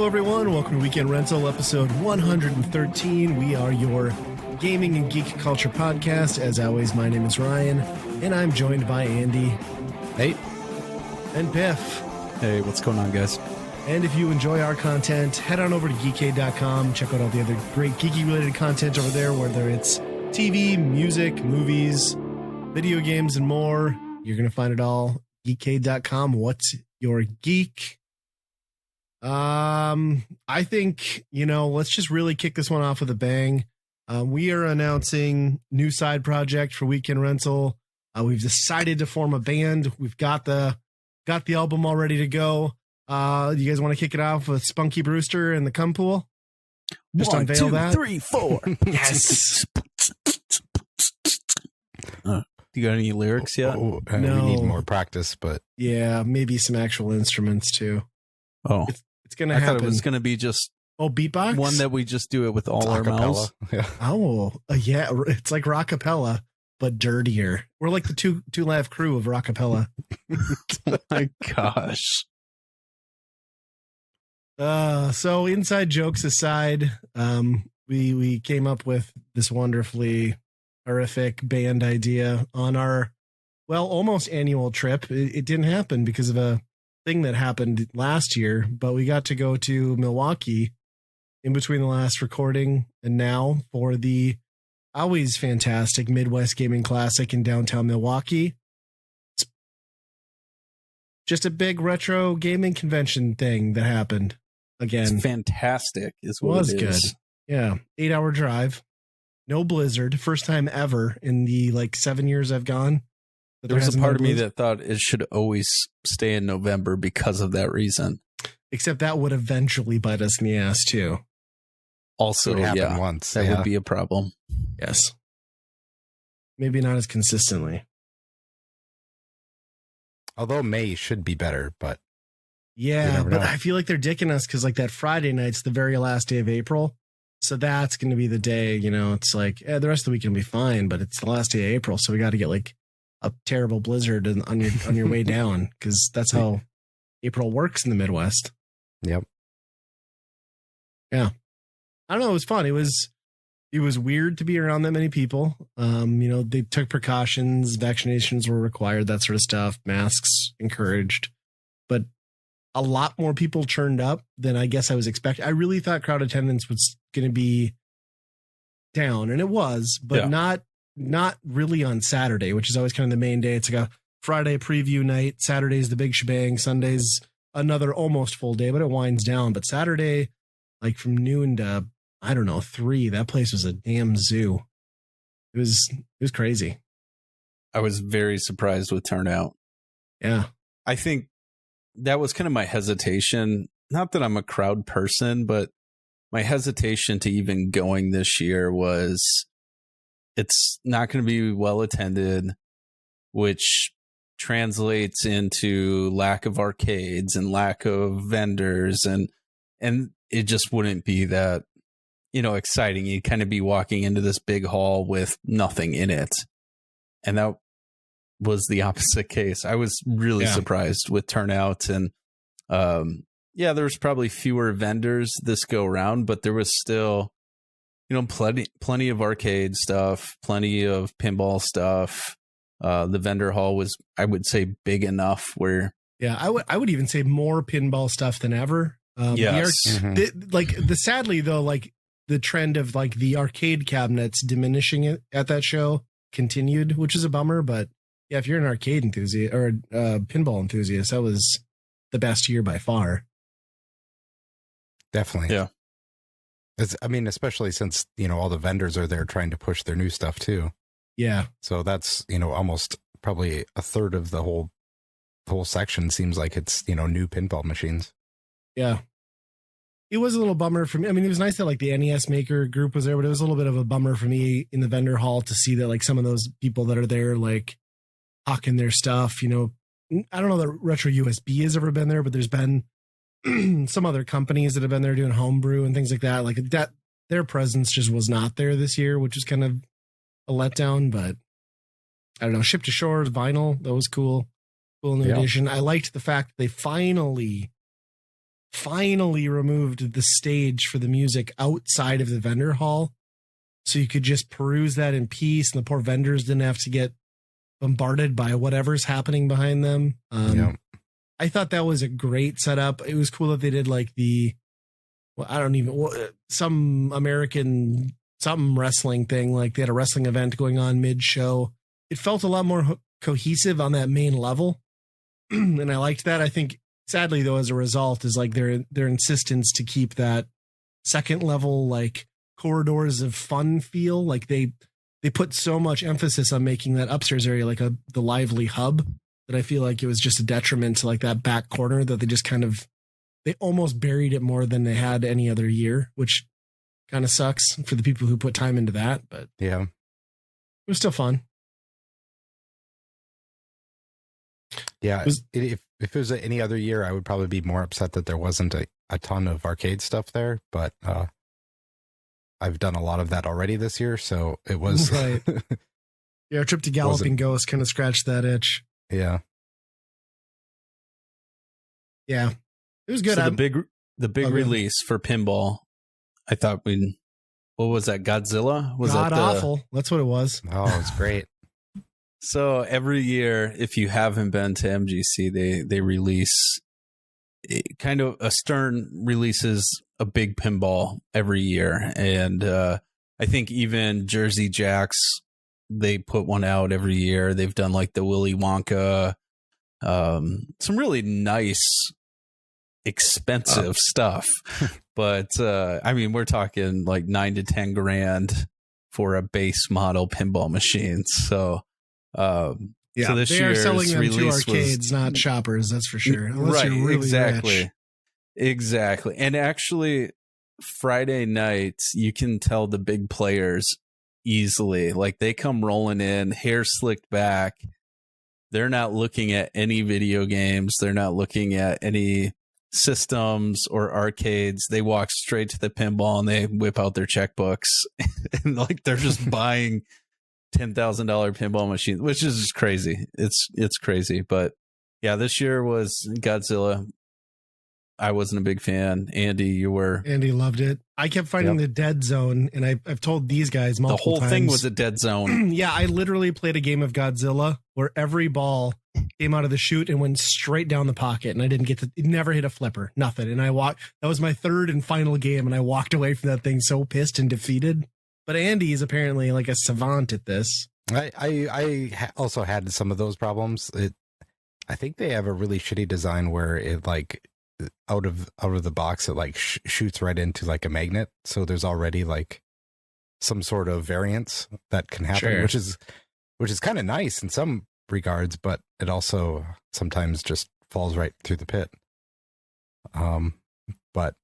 Hello, everyone. Welcome to Weekend Rental, episode 113. We are your gaming and geek culture podcast. As always, my name is Ryan, and I'm joined by Andy. Hey. And Biff. Hey, what's going on, guys? And if you enjoy our content, head on over to geekade.com. Check out all the other great geeky-related content over there, whether it's TV, music, movies, video games, and more. You're going to find it all. geekade.com. What's your geek? I think, let's just really kick this one off with a bang. We are announcing new side project for Weekend Rental. We've decided to form a band. We've got the album all ready to go. You guys want to kick it off with Spunky Brewster and the Cum Pool? Just 1, unveil 2, that. 3, 4. Yes. You got any lyrics yet? No. We need more practice, but Yeah, maybe some actual instruments too. Oh, It's gonna I happen. thought it was going to be just beatbox. one that we just do it with all our mouths. Yeah. Yeah, it's like rockapella, but dirtier. We're like the two live crew of rockapella. Oh my gosh. So inside jokes aside, we came up with this wonderfully horrific band idea on our almost annual trip. It didn't happen because of a thing that happened last year, but we got to go to Milwaukee in between the last recording and now for the always fantastic Midwest Gaming Classic in downtown Milwaukee. It's just a big retro gaming convention thing that happened again. It's fantastic is what it is. Good. Yeah. 8-hour drive. No blizzard. First time ever in the 7 years I've gone. There was a part of me that thought it should always stay in November because of that reason. Except that would eventually bite us in the ass too. Also, It happened once. that would be a problem. Yes. Maybe not as consistently. Although May should be better, but Yeah, never but know. I feel like they're dicking us because that Friday night's the very last day of April. So that's going to be the day, it's like, the rest of the week can be fine, but it's the last day of April. So we got to get a terrible blizzard on your way down because that's how April works in the Midwest. Yep. Yeah. I don't know. It was fun. It was weird to be around that many people. They took precautions, vaccinations were required, that sort of stuff, masks encouraged, but a lot more people turned up than I guess I was expecting. I really thought crowd attendance was going to be down, and it was, but not really on Saturday, which is always kind of the main day. It's like a Friday preview night. Saturday's the big shebang. Sunday's another almost full day, but it winds down. But Saturday, from noon to, 3, that place was a damn zoo. It was crazy. I was very surprised with turnout. Yeah. I think that was kind of my hesitation. Not that I'm a crowd person, but my hesitation to even going this year was it's not going to be well attended, which translates into lack of arcades and lack of vendors, and it just wouldn't be that exciting. You'd kind of be walking into this big hall with nothing in it, and that was the opposite case. I was really surprised with turnout, and there was probably fewer vendors this go around, but there was still plenty of arcade stuff, plenty of pinball stuff. The vendor hall was, I would say, big enough where I would even say more pinball stuff than ever. Yes. Sadly though, the trend of the arcade cabinets diminishing it at that show continued, which is a bummer, but yeah, if you're an arcade enthusiast or a pinball enthusiast, that was the best year by far. Definitely. Yeah. Especially since, all the vendors are there trying to push their new stuff too. Yeah. So that's, almost probably a third of the whole section seems like it's, new pinball machines. Yeah. It was a little bummer for me. It was nice that the NES maker group was there, but it was a little bit of a bummer for me in the vendor hall to see that some of those people that are there, hawking their stuff, I don't know that Retro USB has ever been there, but there's been some other companies that have been there doing homebrew and things like that. That their presence just was not there this year, which was kind of a letdown, but I don't know. Ship to Shore vinyl, that was cool. Cool new edition. I liked the fact that they finally removed the stage for the music outside of the vendor hall. So you could just peruse that in peace, and the poor vendors didn't have to get bombarded by whatever's happening behind them. I thought that was a great setup. It was cool that they did like some American, some wrestling thing. Like they had a wrestling event going on mid-show. It felt a lot more cohesive on that main level. And I liked that. I think sadly though, as a result is like their insistence to keep that second level, like corridors of fun feel. Like they put so much emphasis on making that upstairs area like the lively hub that I feel like it was just a detriment to like that back corner that they just they almost buried it more than they had any other year, which kind of sucks for the people who put time into that. But yeah, it was still fun. Yeah, if it was any other year, I would probably be more upset that there wasn't a ton of arcade stuff there. But I've done a lot of that already this year, so it was right. Yeah, our trip to Galloping Ghost kind of scratched that itch. Yeah. Yeah. It was good. So the big release for pinball, I thought what was that? Godzilla? Was God that awful. That's what it was. Oh, it's great. So every year, if you haven't been to MGC, they release kind of Stern releases a big pinball every year. And I think even Jersey Jacks, they put one out every year. They've done like the Willy Wonka, some really nice, expensive stuff. But I mean, we're talking like $9,000 to $10,000 for a base model pinball machine. So yeah, so this they are year's selling them to release arcades, not shoppers. That's for sure. Unless right, you're really exactly, rich. exactly. And actually, Friday nights you can tell the big players easily. Like they come rolling in, hair slicked back. They're not looking at any video games. They're not looking at any systems or arcades. They walk straight to the pinball and they whip out their checkbooks and like they're just buying $10,000 pinball machines, which is just crazy. It's crazy. But yeah, this year was Godzilla. I wasn't a big fan. Andy, you were. Andy loved it. I kept finding the dead zone, and I've told these guys multiple times. The whole thing was a dead zone. Yeah, I literally played a game of Godzilla where every ball came out of the chute and went straight down the pocket, and I didn't get to. It never hit a flipper, nothing. And that was my third and final game, and I walked away from that thing so pissed and defeated. But Andy is apparently like a savant at this. I also had some of those problems. I think they have a really shitty design where it like out of the box it like shoots right into like a magnet. So there's already like some sort of variance that can happen, which is kind of nice in some regards, but it also sometimes just falls right through the pit. But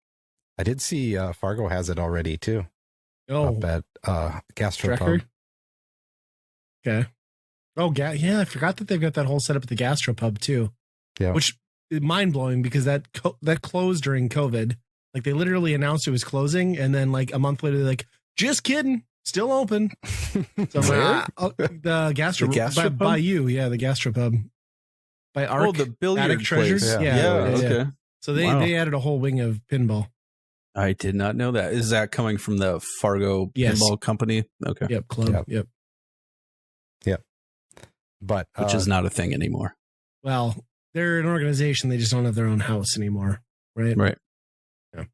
I did see Fargo has it already too. Oh, up at Gastropub. Okay. Oh, yeah. I forgot that they've got that whole setup at the Gastropub too. Yeah. Which is mind blowing because that closed during COVID. Like they literally announced it was closing, and then like a month later, they're like, "Just kidding, still open." So the Gastropub by you, yeah, the Gastropub by Arc. Oh, the billiard Treasures. place. Yeah. Okay. So they added a whole wing of pinball. I did not know that. Is that coming from the Fargo Pinball Company? Okay. Yep. Club. Yep. But which is not a thing anymore. Well, they're an organization. They just don't have their own house anymore. Right. Right. Yeah.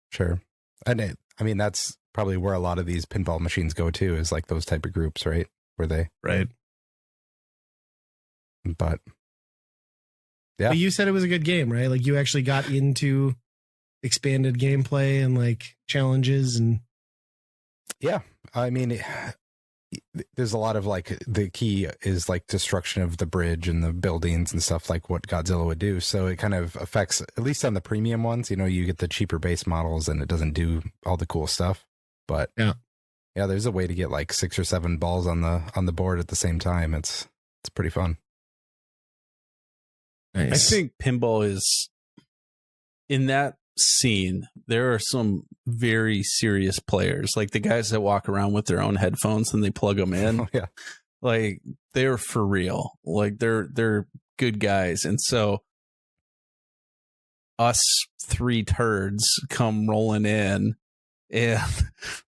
Sure. And I mean, that's probably where a lot of these pinball machines go to, is like those type of groups, right? Where they. Right. But. Yeah. But you said it was a good game, right? Like you actually got into expanded gameplay and like challenges and. Yeah. I mean, there's a lot of like the key is like destruction of the bridge and the buildings and stuff like what Godzilla would do. So it kind of affects, at least on the premium ones, you know, you get the cheaper base models and it doesn't do all the cool stuff. But yeah, there's a way to get like 6 or 7 balls on the board at the same time. It's pretty fun. Nice. I think pinball is in that scene. There are some very serious players, like the guys that walk around with their own headphones and they plug them in. Oh, yeah, like they're for real. Like they're good guys. And so us three turds come rolling in, and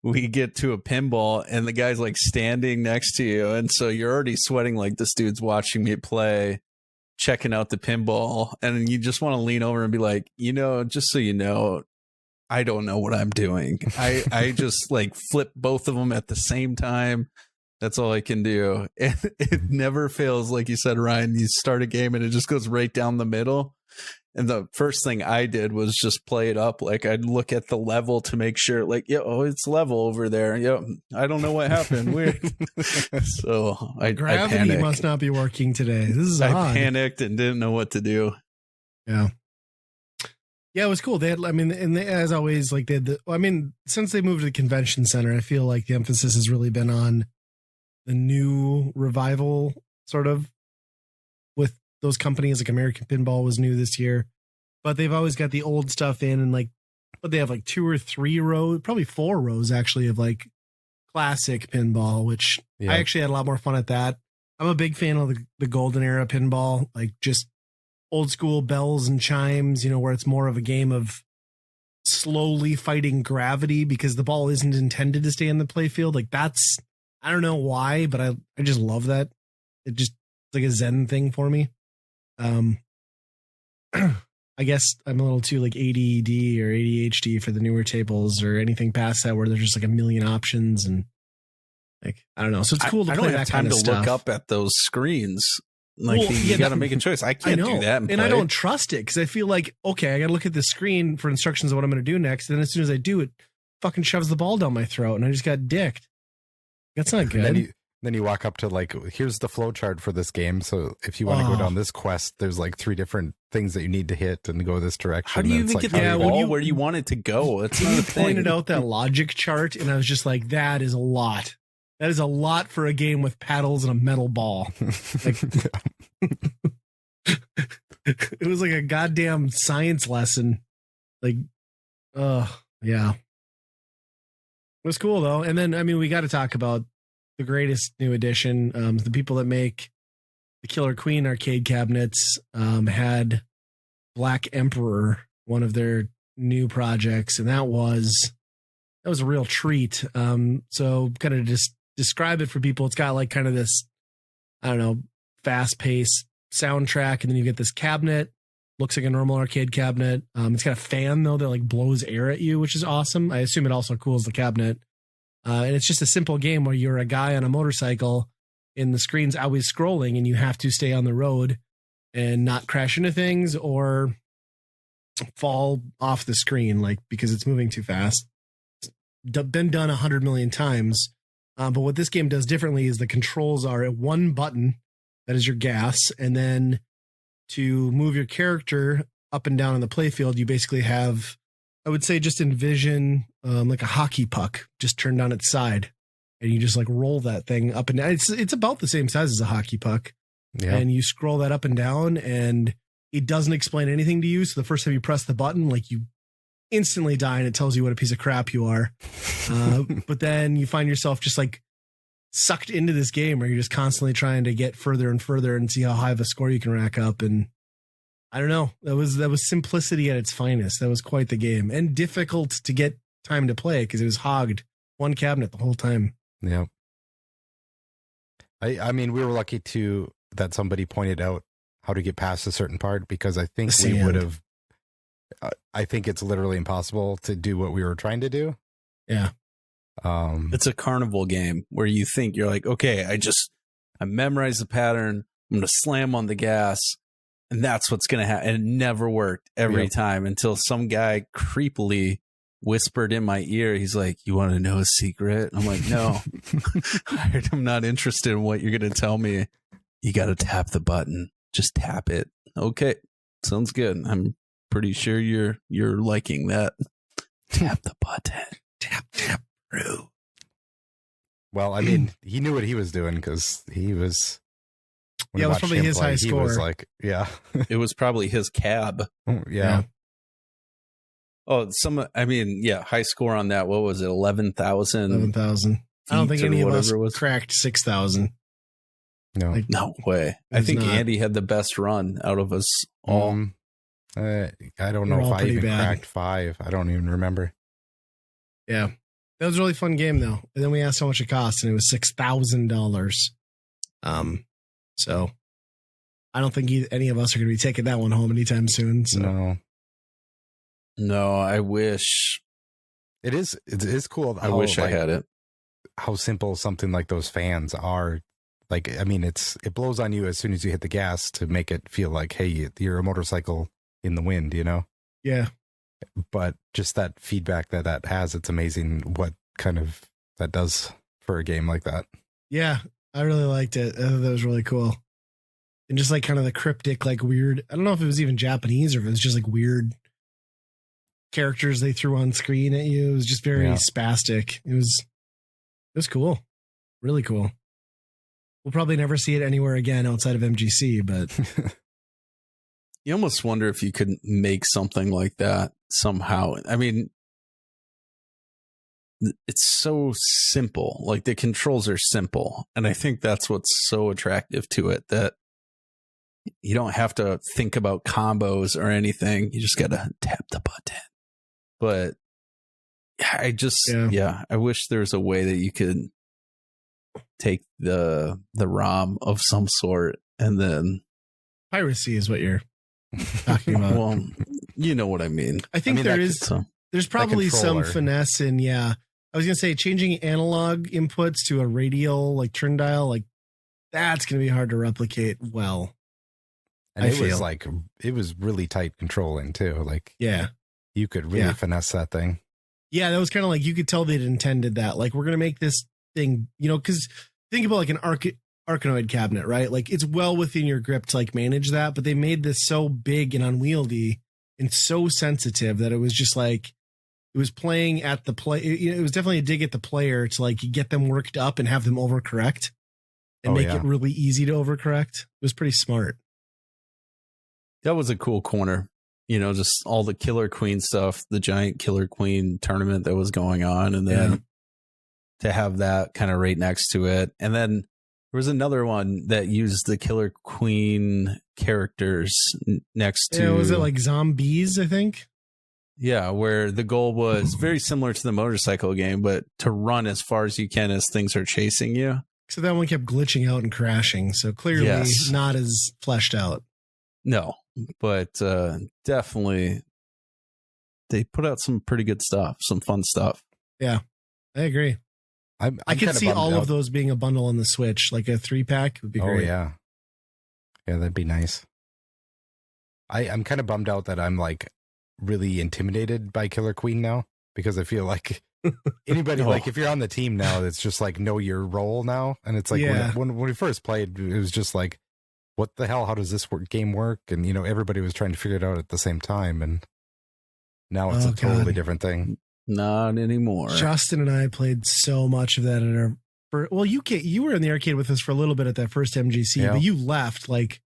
we get to a pinball, and the guy's like standing next to you, and so you're already sweating like this dude's watching me play, checking out the pinball, and you just want to lean over and be like, just so you know, I don't know what I'm doing. I just like flip both of them at the same time. That's all I can do. And it never fails. Like you said, Ryan, you start a game and it just goes right down the middle. And the first thing I did was just play it up. Like I'd look at the level to make sure like, it's level over there. I don't know what happened. Weird. So Gravity I must not be working today. This is odd. I panicked and didn't know what to do. Yeah. Yeah, it was cool. They had, as always, like since they moved to the convention center, I feel like the emphasis has really been on the new revival, sort of, with those companies. Like American Pinball was new this year, but they've always got the old stuff in, and but they have like 2 or 3 rows, probably 4 rows actually, of like classic pinball, which I actually had a lot more fun at that. I'm a big fan of the golden era pinball, like just old school bells and chimes, where it's more of a game of slowly fighting gravity because the ball isn't intended to stay in the play field. Like that's, I don't know why, but I just love that. It's like a Zen thing for me. I guess I'm a little too like ADD or ADHD for the newer tables or anything past that where there's just like a million options and like, I don't know. So it's cool to play that kind of stuff. Look up at those screens. Like you got to make a choice. I can't do that. And I don't trust it because I feel like, okay, I got to look at the screen for instructions of what I'm going to do next. And then as soon as I do it, fucking shoves the ball down my throat and I just got dicked. That's not good. Then you walk up to like, here's the flow chart for this game. So if you want to go down this quest, there's like 3 different things that you need to hit and go this direction. How do you even get the ball where you want it to go? It's not a thing. Pointed out that logic chart and I was just like, that is a lot. That is a lot for a game with paddles and a metal ball. Like, it was like a goddamn science lesson. Like, yeah. It was cool though. And then, we got to talk about the greatest new addition. The people that make the Killer Queen arcade cabinets had Black Emperor, one of their new projects, and that was a real treat. So kind of just describe it for people. It's got like kind of this, I don't know, fast-paced soundtrack, and then you get this cabinet. Looks like a normal arcade cabinet. It's got a fan though that like blows air at you, which is awesome. I assume it also cools the cabinet. And it's just a simple game where you're a guy on a motorcycle and the screen's always scrolling and you have to stay on the road and not crash into things or fall off the screen, like because it's moving too fast. It's been done 100 million times. But what this game does differently is the controls are at one button, that is your gas, and then to move your character up and down on the playfield, you basically have, I would say, just envision like a hockey puck just turned on its side, and you just like roll that thing up and down. It's about the same size as a hockey puck, and you scroll that up and down, and it doesn't explain anything to you. So the first time you press the button, like you instantly die, and it tells you what a piece of crap you are. But then you find yourself just like sucked into this game where you're just constantly trying to get further and further and see how high of a score you can rack up. And I don't know, that was simplicity at its finest. That was quite the game, and difficult to get time to play because it was hogged one cabinet the whole time. Yeah. I mean, we were lucky that somebody pointed out how to get past a certain part, because I think we would have, I think it's literally impossible to do what we were trying to do. Yeah. It's a carnival game where you think you're like, okay, I memorized the pattern. I'm going to slam on the gas, and that's what's going to happen. And it never worked every time until some guy creepily whispered in my ear. He's like, you want to know a secret? I'm like, no, I'm not interested in what you're going to tell me. You got to tap the button. Just tap it. Okay. Sounds good. I'm pretty sure you're liking that. Tap the button. Tap. Through. Well, I mean, he knew what he was doing because he was. It was probably his high score. He was like, it was probably his cab. Yeah. Oh, high score on that. What was it? 11,000. 11,000. I don't think any of us cracked 6,000. No, no way. I think Andy had the best run out of us all. I don't They were know if all I pretty even bad. cracked 5. I don't even remember. Yeah. That was a really fun game, though. And then we asked how much it cost, and it was $6,000. So I don't think any of us are going to be taking that one home anytime soon. So. No, I wish. It is cool. I wish I had it. How simple something like those fans are. Like, I mean, it blows on you as soon as you hit the gas to make it feel like, hey, you're a motorcycle in the wind, you know? Yeah. But just that feedback that has, it's amazing what kind of that does for a game like that. Yeah, I really liked it. I thought that was really cool. And just like kind of the cryptic, like weird, I don't know if it was even Japanese or if it was just like weird characters they threw on screen at you. It was just very spastic. It was cool. Really cool. We'll probably never see it anywhere again outside of MGC, but you almost wonder if you could make something like that somehow. I mean, it's so simple. Like the controls are simple. And I think that's what's so attractive to it, that you don't have to think about combos or anything. You just got to tap the button. But I wish there was a way that you could take the ROM of some sort and then piracy is what you're talking about. Well, you know what I mean. I think there's probably some finesse in, I was going to say changing analog inputs to a radial, like turn dial, like that's going to be hard to replicate well. And it was really tight controlling too. Like, you could really finesse that thing. Yeah, that was kind of like, you could tell they'd intended that. Like, we're going to make this thing, because think about like an Arkanoid cabinet, right? Like it's well within your grip to like manage that, but they made this so big and unwieldy and so sensitive that it was just like, it was playing at the play. It was definitely a dig at the player to like get them worked up and have them overcorrect and make it really easy to overcorrect. It was pretty smart. That was a cool corner. Just all the Killer Queen stuff, the giant Killer Queen tournament that was going on. And then to have that kind of right next to it. And then there was another one that used the Killer Queen characters next to. Yeah, was it like zombies, I think? Yeah, where the goal was very similar to the motorcycle game, but to run as far as you can as things are chasing you. So that one kept glitching out and crashing. So clearly not as fleshed out. No, but definitely they put out some pretty good stuff, some fun stuff. Yeah, I agree. I could see all of those being a bundle on the Switch, like a 3-pack would be great. Yeah, that'd be nice. I'm kind of bummed out that I'm like really intimidated by Killer Queen now, because I feel like anybody like if you're on the team now, it's just like know your role now, and it's like when we first played, it was just like, what the hell? How does this game work? And everybody was trying to figure it out at the same time, and now it's a totally different thing. Not anymore. Justin and I played so much of that in our. Well, you were in the arcade with us for a little bit at that first MGC, but you left like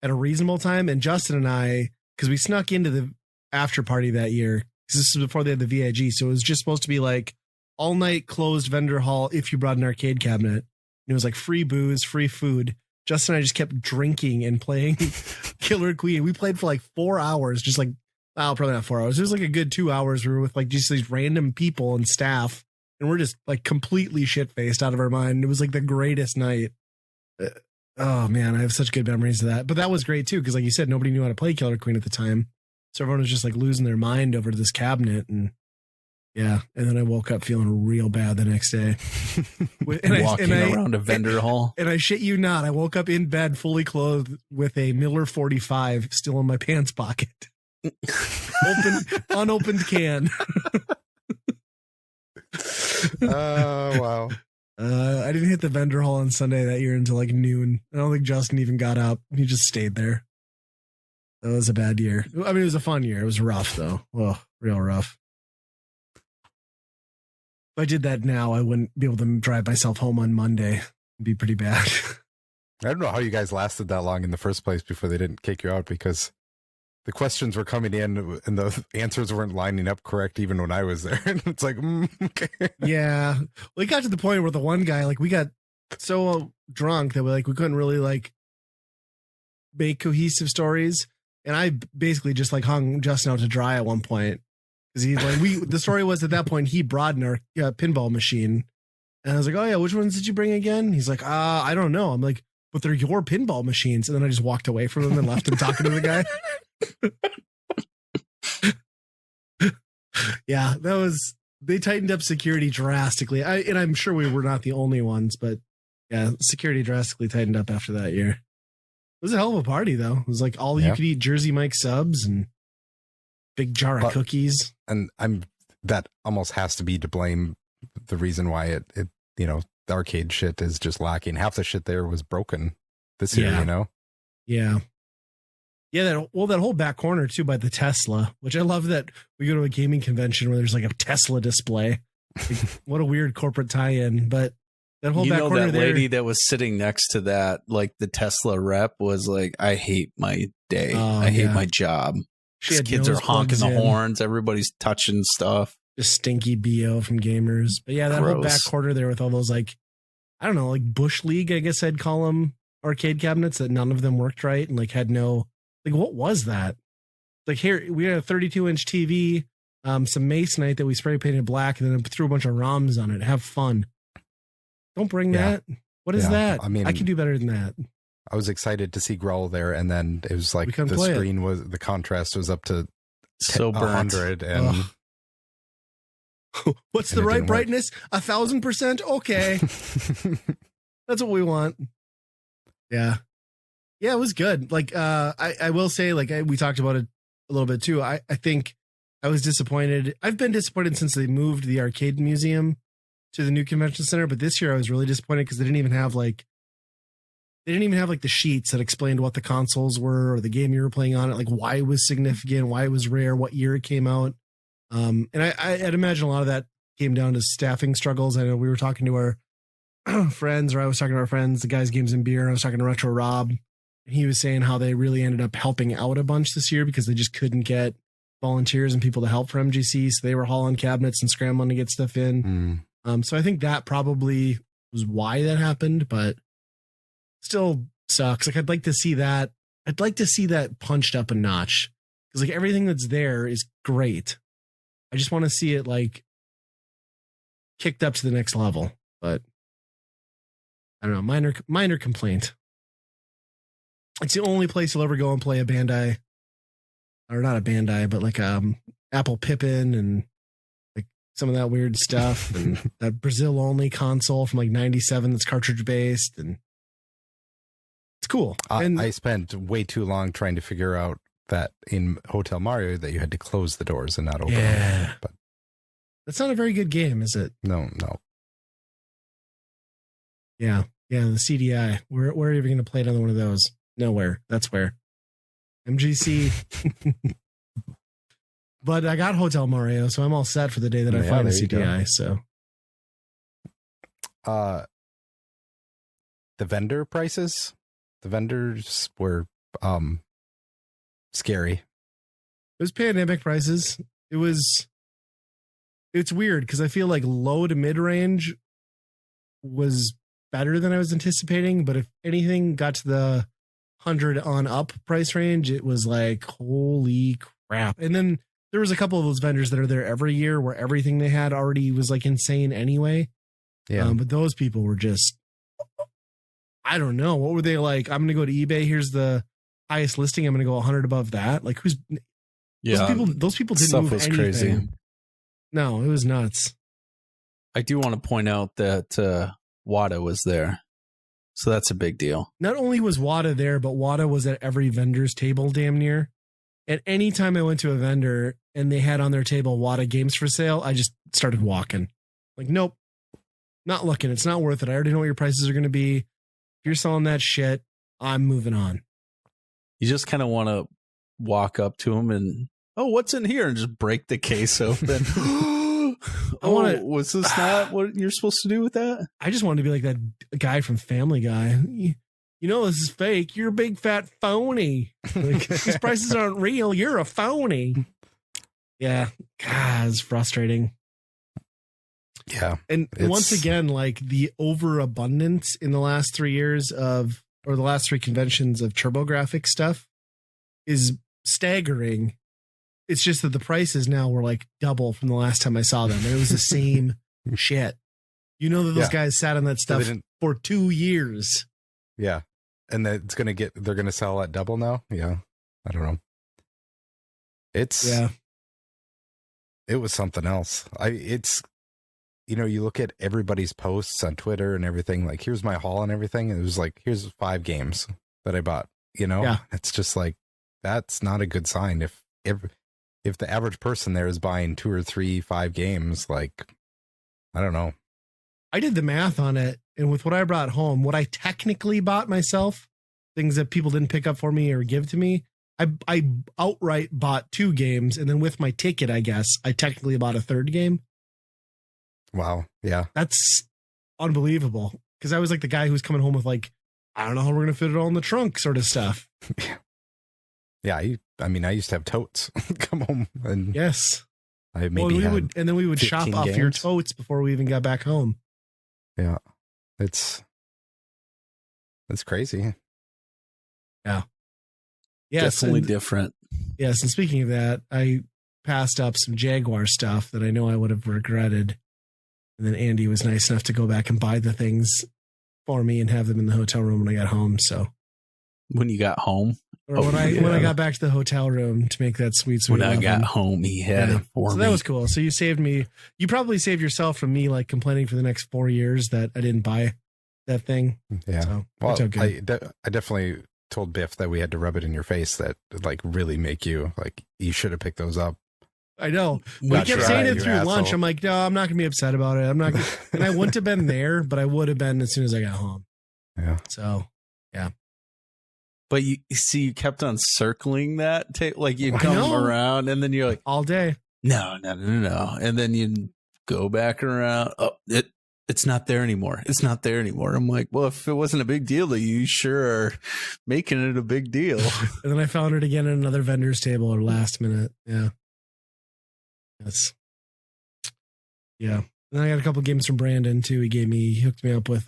at a reasonable time. And Justin and I, because we snuck into the after party that year, because this was before they had the VIG, so it was just supposed to be like all night closed vendor hall if you brought an arcade cabinet. And it was like free booze, free food. Justin and I just kept drinking and playing Killer Queen. We played for like 4 hours, just like, probably not 4 hours. It was like a good 2 hours. We were with like just these random people and staff, and we're just like completely shit-faced out of our mind. It was like the greatest night. Oh man, I have such good memories of that. But that was great too, because like you said, nobody knew how to play Killer Queen at the time. So everyone was just like losing their mind over this cabinet. And and then I woke up feeling real bad the next day. Walking around a vendor hall. And I shit you not, I woke up in bed fully clothed with a Miller 45 still in my pants pocket. Unopened can. Oh, wow. I didn't hit the vendor hall on Sunday that year until like noon. I don't think Justin even got up. He just stayed there. That was a bad year. I mean, it was a fun year. It was rough though. Oh, real rough. If I did that now, I wouldn't be able to drive myself home on Monday. It'd be pretty bad. I don't know how you guys lasted that long in the first place before they didn't kick you out, because the questions were coming in and the answers weren't lining up correct even when I was there. And it's like, okay. Yeah. Well, it got to the point where the one guy, like we got so drunk that we couldn't really like make cohesive stories. And I basically just like hung Justin out to dry at one point because he's like, the story was at that point he brought our pinball machine. And I was like, oh yeah, which ones did you bring again? He's like, I don't know. I'm like, but they're your pinball machines. And then I just walked away from him and left him talking to the guy. Yeah, they tightened up security drastically. And I'm sure we were not the only ones, but yeah, security drastically tightened up after that year. It was a hell of a party though. It was like all you could eat Jersey Mike subs and big jar of cookies. And that almost has to be to blame the reason why it the arcade shit is just lacking. Half the shit there was broken this year, Yeah. Yeah, that whole back corner too by the Tesla, which I love that we go to a gaming convention where there's like a Tesla display. Like, what a weird corporate tie-in, but that whole back corner that there, lady that was sitting next to that, like the Tesla rep was like, I hate my day. I hate my job. These kids are honking the horns. Everybody's touching stuff. Just stinky BO from gamers. But yeah, that whole back corner there with all those like, I don't know, like Bush League, I guess I'd call them, arcade cabinets that none of them worked right and like had no, like what was that? Like here, we had a 32-inch TV, some Masonite that we spray painted black and then threw a bunch of ROMs on it. Have fun. Don't bring that. What is that? I mean, I can do better than that. I was excited to see Growl there, and then it was like the screen the contrast was up to so 100 and what's the right brightness? 1,000%. Okay. That's what we want. Yeah. Yeah, it was good. Like, I will say, like, we talked about it a little bit too. I think I was disappointed. I've been disappointed since they moved the arcade museum to the new convention center, but this year I was really disappointed because they didn't even have like the sheets that explained what the consoles were or the game you were playing on it, like why it was significant, why it was rare, what year it came out. And I'd imagine a lot of that came down to staffing struggles. I know we were talking to our friends, or I was talking to our friends, the guys, Games and Beer, and I was talking to Retro Rob, and he was saying how they really ended up helping out a bunch this year because they just couldn't get volunteers and people to help for MGC, so they were hauling cabinets and scrambling to get stuff in. So I think that probably was why that happened, but still sucks. Like I'd like to see that punched up a notch because like everything that's there is great. I just want to see it like kicked up to the next level, but I don't know. Minor complaint. It's the only place you'll ever go and play a Bandai, or not a Bandai, but like Apple Pippin and like some of that weird stuff, and that Brazil only console from like '97 that's cartridge based, and it's cool. And I spent way too long trying to figure out that in Hotel Mario that you had to close the doors and not open them. But that's not a very good game, is it? No. Yeah, the CDI. Where are you going to play another one of those? Nowhere. That's where. MGC. But I got Hotel Mario, so I'm all set for the day that I find a CDI. So, the vendor prices, the vendors were scary. It was pandemic prices. It's weird because I feel like low to mid range was better than I was anticipating, but if anything got to the 100 on up price range, it was like, holy crap. And then there was a couple of those vendors that are there every year where everything they had already was like insane anyway. Yeah. But those people were just, I don't know. What were they like? I'm going to go to eBay. Here's the highest listing. I'm going to go 100 above that. Like those people didn't stuff move was anything. crazy. No, it was nuts. I do want to point out that Wada was there. So that's a big deal. Not only was Wada there, but Wada was at every vendor's table damn near. At any time I went to a vendor and they had on their table Wada games for sale, I just started walking. Like, nope, not looking. It's not worth it. I already know what your prices are going to be. If you're selling that shit, I'm moving on. You just kind of want to walk up to them and, oh, what's in here? And just break the case open. Was this not what you're supposed to do with that? I just wanted to be like that guy from Family Guy. You know this is fake. You're a big fat phony. Like, these prices aren't real. You're a phony. Yeah. God, it's frustrating. Yeah. And once again, like the overabundance in the last 3 years the last three conventions of TurboGrafx stuff is staggering. It's just that the prices now were like double from the last time I saw them. And it was the same shit. You know that those guys sat on that stuff for 2 years. Yeah. And that they're going to sell at double now. Yeah. I don't know. It was something else. You look at everybody's posts on Twitter and everything, like, here's my haul and everything. And it was like, here's 5 games that I bought, It's just like, that's not a good sign. If the average person there is buying 2 or 3, 5 games, like, I don't know. I did the math on it. And with what I brought home, what I technically bought myself, things that people didn't pick up for me or give to me, I outright bought 2 games. And then with my ticket, I guess, I technically bought a 3rd game. Wow. Yeah. That's unbelievable. Because I was like the guy who was coming home with like, I don't know how we're going to fit it all in the trunk sort of stuff. Yeah. I used to have totes come home. And yes. I maybe and then we would shop off your totes before we even got back home. Yeah. It's crazy. Yeah. Yes. Definitely different. Yes. And speaking of that, I passed up some Jaguar stuff that I know I would have regretted. And then Andy was nice enough to go back and buy the things for me and have them in the hotel room when I got home. So when you got home, or when I got back to the hotel room to make that sweet when I got home, he had it for me. So that was cool. So you saved me. You probably saved yourself from me like complaining for the next 4 years that I didn't buy that thing. Yeah. So, well, I definitely told Biff that we had to rub it in your face that like really make you like, you should have picked those up. I know. We kept saying it through lunch. I'm like, no, I'm not going to be upset about it. I'm not gonna, and I wouldn't have been there, but I would have been as soon as I got home. Yeah. So, yeah. But you see, you kept on circling that like you come around and then you're like, all day. No. And then you go back around. Oh, it's not there anymore. It's not there anymore. I'm like, well, if it wasn't a big deal to you, you sure are making it a big deal. And then I found it again at another vendor's table or last minute. Yeah. Yes. Yeah. And then I got a couple games from Brandon too. He hooked me up with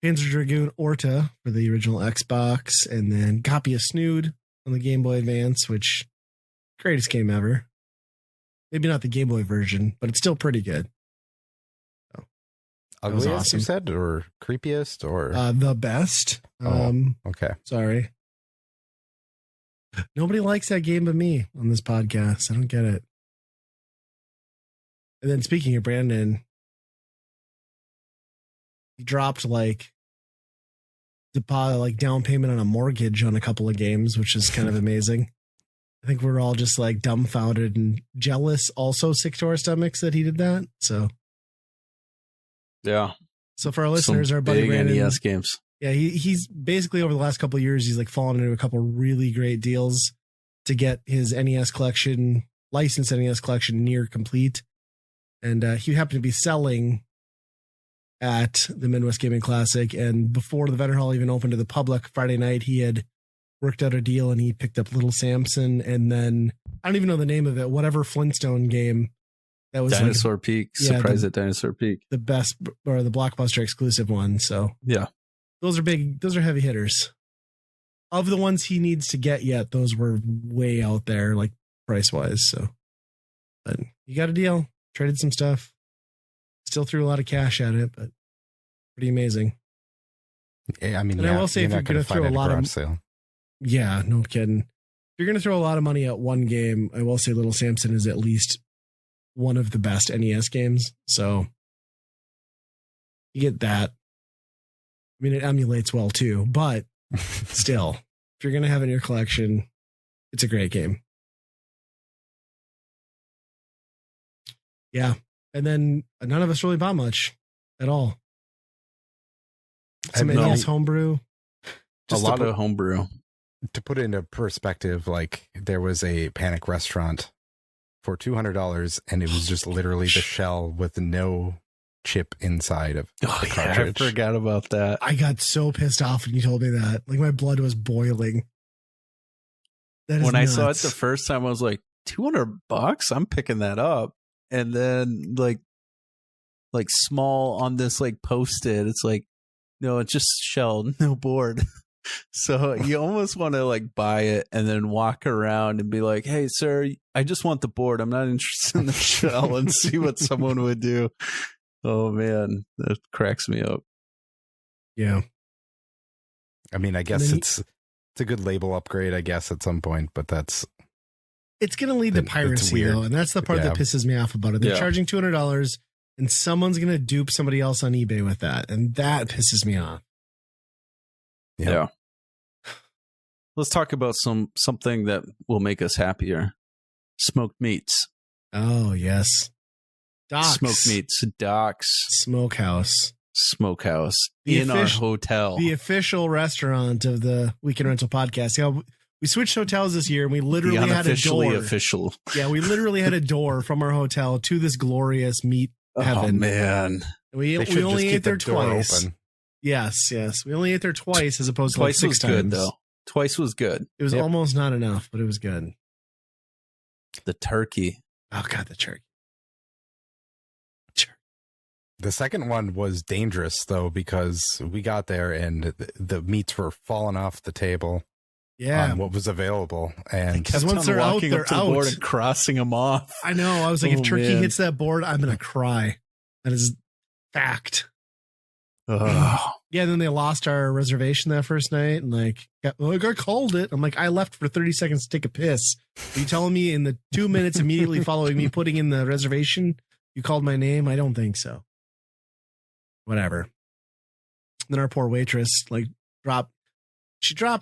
Panzer Dragoon Orta for the original Xbox, and then Copy of Snood on the Game Boy Advance, which greatest game ever. Maybe not the Game Boy version, but it's still pretty good. So, ugliest, awesome. You said, or creepiest, or the best. Okay. Sorry. Nobody likes that game but me on this podcast. I don't get it. And then speaking of Brandon, he dropped like down payment on a mortgage on a couple of games, which is kind of amazing. I think we're all just like dumbfounded and jealous, also sick to our stomachs that he did that. So yeah. So for our listeners, our buddy Brandon, NES games. Yeah, he's basically over the last couple of years, he's like fallen into a couple of really great deals to get his NES collection, licensed NES collection, near complete. And he happened to be selling at the Midwest Gaming Classic. And before the vendor hall even opened to the public Friday night, he had worked out a deal and he picked up Little Samson. And then I don't even know the name of it, whatever Flintstone game that was Dinosaur Peak. Surprise at Dinosaur Peak. The best or the Blockbuster exclusive one. So yeah. Those are big. Those are heavy hitters. Of the ones he needs to get yet, those were way out there, like price wise. So, but you got a deal. Traded some stuff. Still threw a lot of cash at it, but pretty amazing. Yeah, I mean, and I will say, if you're going to throw a lot of sale. Yeah, no kidding. If you're going to throw a lot of money at one game, I will say Little Samson is at least one of the best NES games. So you get that. I mean, it emulates well too, but still, if you're going to have it in your collection, it's a great game. Yeah. And then none of us really bought much at all. Some NES homebrew. A lot of homebrew. To put it into perspective, like there was a Panic restaurant for $200 and it was just literally the shell with no chip inside of the cartridge. Yeah, I forgot about that. I got so pissed off when you told me that. Like my blood was boiling. When I saw it the first time, I was like, $200? I'm picking that up. And then like small on this like Post-it, it's like, no, it's just shell, no board. So you almost want to like buy it and then walk around and be like, hey, sir, I just want the board. I'm not interested in the shell, and see what someone would do. Oh, man, that cracks me up. Yeah. I mean, I guess it's a good label upgrade, I guess, at some point, but it's going to lead to piracy, though, and that's the part that pisses me off about it. They're charging $200, and someone's going to dupe somebody else on eBay with that, and that pisses me off. Yeah. Let's talk about something that will make us happier. Smoked meats. Oh, yes. Docks. Smoked meats. Docks. Smokehouse. In our hotel. The official restaurant of the Weekend Rental podcast. Yeah, we switched hotels this year, and we literally had a door. Official. Yeah, we literally had a door from our hotel to this glorious meat heaven. Oh, man. We only ate there twice. Open. Yes. We only ate there twice as opposed to like 6 times. Good, though. Twice was good. It was almost not enough, but it was good. The turkey. Oh, God, the turkey. The second one was dangerous, though, because we got there and the meats were falling off the table. Yeah. On what was available. And because once they're out, they're out. The board and crossing them off. I know. I was like, if turkey hits that board, I'm going to cry. That is fact. Yeah, then they lost our reservation that first night, and like I called it. I'm like, I left for 30 seconds to take a piss. Are you telling me in the 2 minutes immediately following me putting in the reservation, you called my name? I don't think so. Whatever. Then our poor waitress dropped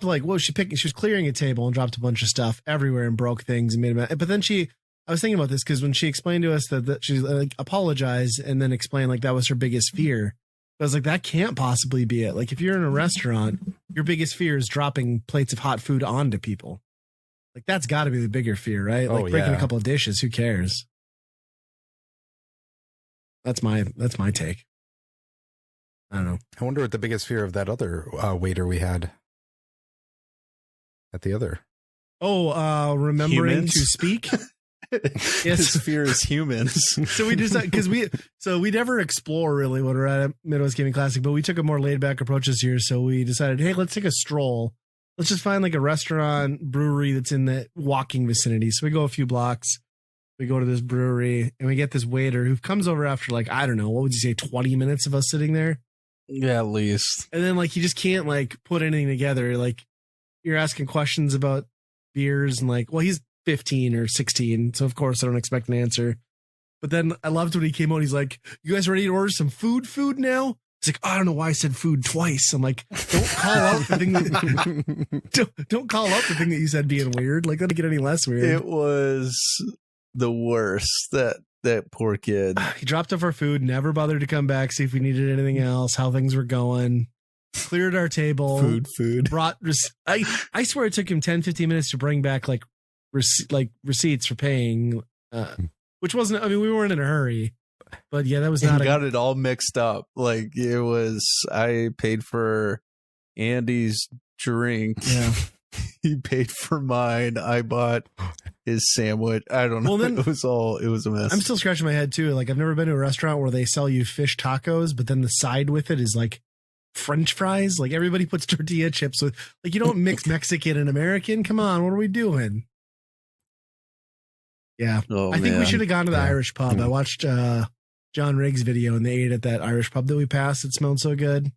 like, she was clearing a table and dropped a bunch of stuff everywhere and broke things and made them. But then I was thinking about this because when she explained to us that she like apologized and then explained like that was her biggest fear. I was like, that can't possibly be it. Like if you're in a restaurant, your biggest fear is dropping plates of hot food onto people. Like that's got to be the bigger fear, right? Like breaking a couple of dishes, who cares? That's my take. I don't know. I wonder what the biggest fear of that other waiter we had at the other. Oh, remembering humans? To speak. Yes, his fear is humans. So we just because we never explore really when we're at Midwest Gaming Classic, but we took a more laid back approach this year. So we decided, hey, let's take a stroll. Let's just find like a restaurant, brewery that's in the walking vicinity. So we go a few blocks. We go to this brewery and we get this waiter who comes over after like, I don't know, what would you say, 20 minutes of us sitting there? Yeah, at least. And then like he just can't like put anything together. Like you're asking questions about beers and like, well, he's 15 or 16, so of course I don't expect an answer. But then I loved when he came out. He's like, "You guys ready to order some food now?" It's like, I don't know why I said food twice. I'm like, don't call out the thing that don't call out the thing that you said being weird. Like, let it get any less weird. It was the worst. That poor kid. He dropped off our food, never bothered to come back, see if we needed anything else, how things were going. Cleared our table. Food. Brought. I swear it took him 10-15 minutes to bring back like receipts for paying, which wasn't. I mean, we weren't in a hurry, but yeah, that was not. Got it all mixed up. Like it was. I paid for Andy's drink. Yeah, he paid for mine. I bought his sandwich. I don't know. Well, then, it was a mess. I'm still scratching my head too. Like I've never been to a restaurant where they sell you fish tacos, but then the side with it is like French fries. Like everybody puts tortilla chips with. Like you don't mix Mexican and American. Come on, what are we doing? Yeah, I think we should have gone to the Irish pub. I watched John Riggs' video and they ate at that Irish pub that we passed. It smelled so good.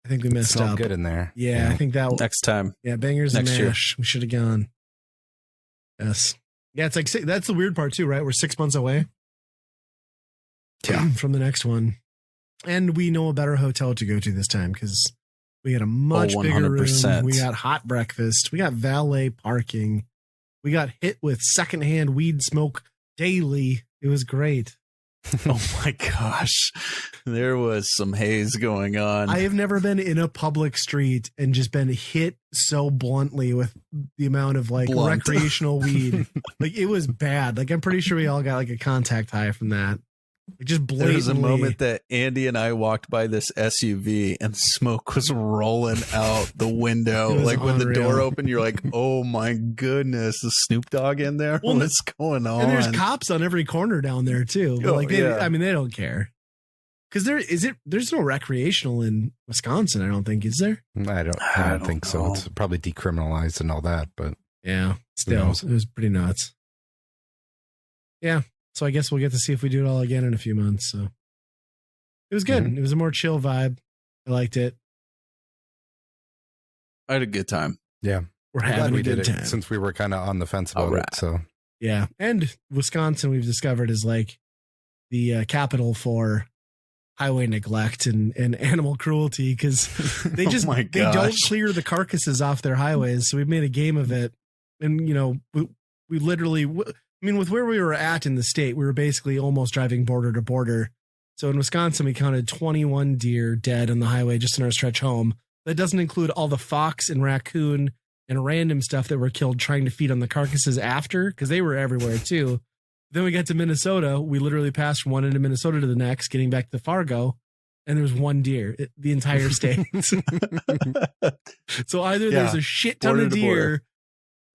I think we messed up. Good in there. Yeah, I think that next time. Yeah, bangers next and mash. Year. We should have gone. Yes. Yeah, it's like that's the weird part too, right? We're 6 months away. Yeah, from the next one, and we know a better hotel to go to this time because we had a much bigger room. We got hot breakfast. We got valet parking. We got hit with secondhand weed smoke daily. It was great. Oh my gosh. There was some haze going on. I have never been in a public street and just been hit so bluntly with the amount of like recreational weed. Like it was bad. Like I'm pretty sure we all got like a contact high from that. Like just blatantly. There was a moment that Andy and I walked by this SUV and smoke was rolling out the window. Like when the door opened, you're like, oh my goodness, is Snoop Dogg in there? Well, what's going on? And there's cops on every corner down there too. But like they don't care. Because there's no recreational in Wisconsin, I don't think, is there? I don't think so. It's probably decriminalized and all that, but yeah, still, it was pretty nuts. Yeah, so I guess we'll get to see if we do it all again in a few months. So it was good. It was a more chill vibe. I liked it. I had a good time. Yeah, we're having a good time since we were kind of on the fence about it. So yeah, and Wisconsin, we've discovered, is like the capital for highway neglect and animal cruelty, because they just they don't clear the carcasses off their highways. So we've made a game of it, and you know we literally, I mean, with where we were at in the state, we were basically almost driving border to border. So in Wisconsin, we counted 21 deer dead on the highway just in our stretch home. That doesn't include all the fox and raccoon and random stuff that were killed trying to feed on the carcasses after, because they were everywhere too. Then we got to Minnesota. We literally passed from one end of Minnesota to the next, getting back to Fargo, and there was one deer, the entire state. So either there's a shit ton of deer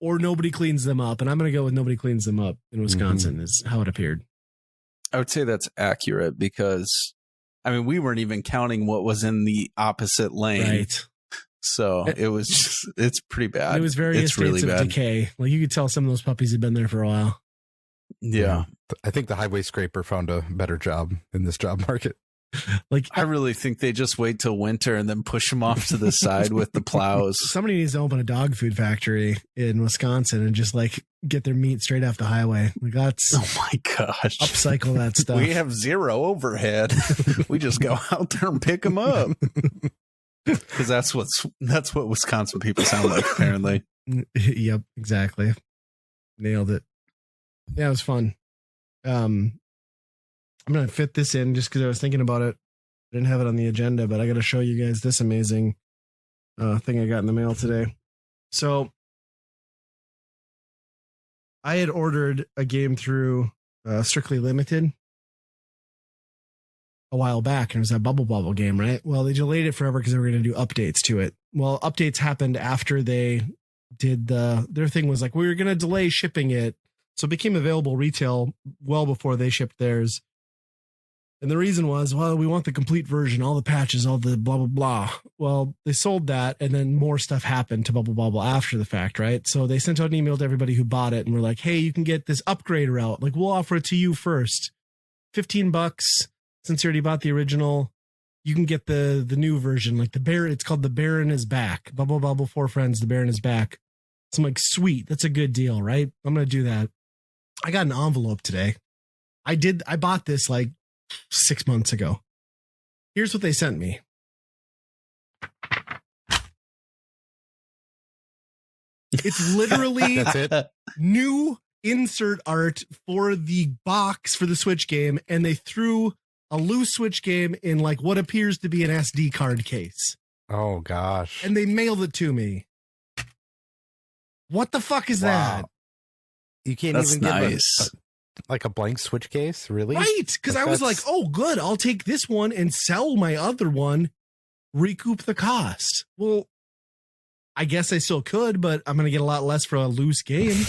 or nobody cleans them up. And I'm going to go with nobody cleans them up in Wisconsin is how it appeared. I would say that's accurate, because, I mean, we weren't even counting what was in the opposite lane. Right. So it was just, it's pretty bad. It was various states of decay. Like you could tell some of those puppies had been there for a while. Yeah. I think the highway scraper found a better job in this job market. Like, I really think they just wait till winter and then push them off to the side with the plows. Somebody needs to open a dog food factory in Wisconsin and just like get their meat straight off the highway. Like that's, oh my gosh, upcycle that stuff. We have zero overhead. We just go out there and pick them up. Because that's what Wisconsin people sound like, apparently. Yep, exactly. Nailed it. Yeah, it was fun. I'm gonna fit this in just because I was thinking about it. I didn't have it on the agenda, but I got to show you guys this amazing thing I got in the mail today. So I had ordered a game through Strictly Limited a while back, and it was that Bubble Bobble game, right? Well, they delayed it forever because they were going to do updates to it. Well, updates happened after they did their thing was like, we were going to delay shipping it. So it became available retail well before they shipped theirs. And the reason was, well, we want the complete version, all the patches, all the blah, blah, blah. Well, they sold that, and then more stuff happened to Bubble Bobble after the fact, right? So they sent out an email to everybody who bought it, and we're like, hey, you can get this upgrade route. Like, we'll offer it to you first. $15, since you already bought the original. You can get the new version, like the Baron. It's called The Baron is Back. Bubble Bobble 4 Friends, The Baron is Back. So I'm like, sweet, that's a good deal, right? I'm going to do that. I got an envelope today. I bought this like 6 months ago. Here's what they sent me. It's literally That's it. New insert art for the box for the Switch game, and they threw a loose Switch game in like what appears to be an SD card case. Oh gosh. And they mailed it to me. What the fuck is that? You can't That's even get nice. like a blank Switch case, really? Right, because I was like, oh, good, I'll take this one and sell my other one, recoup the cost. Well, I guess I still could, but I'm going to get a lot less for a loose game.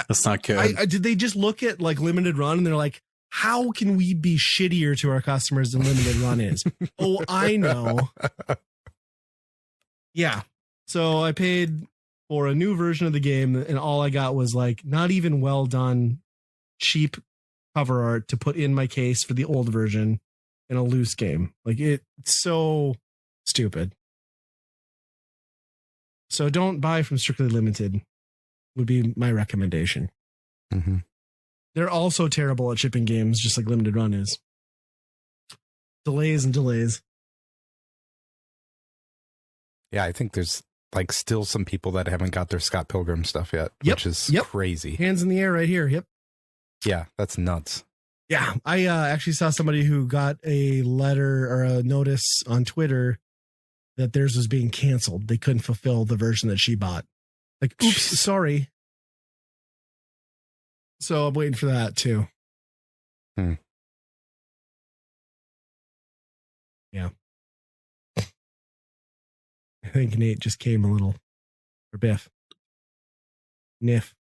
That's not good. Did they just look at like limited run and they're like, how can we be shittier to our customers than limited run is? Oh, I know. Yeah. So I paid for a new version of the game, and all I got was like not even well done, cheap cover art to put in my case for the old version in a loose game. Like it's so stupid. So don't buy from Strictly Limited would be my recommendation. Mm-hmm. They're also terrible at shipping games, just like Limited Run is. Delays and delays. Yeah, I think there's like still some people that haven't got their Scott Pilgrim stuff yet, which is crazy. Hands in the air right here. Yep. Yeah, that's nuts. Yeah, I actually saw somebody who got a letter or a notice on Twitter that theirs was being canceled. They couldn't fulfill the version that she bought. Like, oops, sorry. So I'm waiting for that too. Yeah. I think Nate just came a little, or Biff. Niff.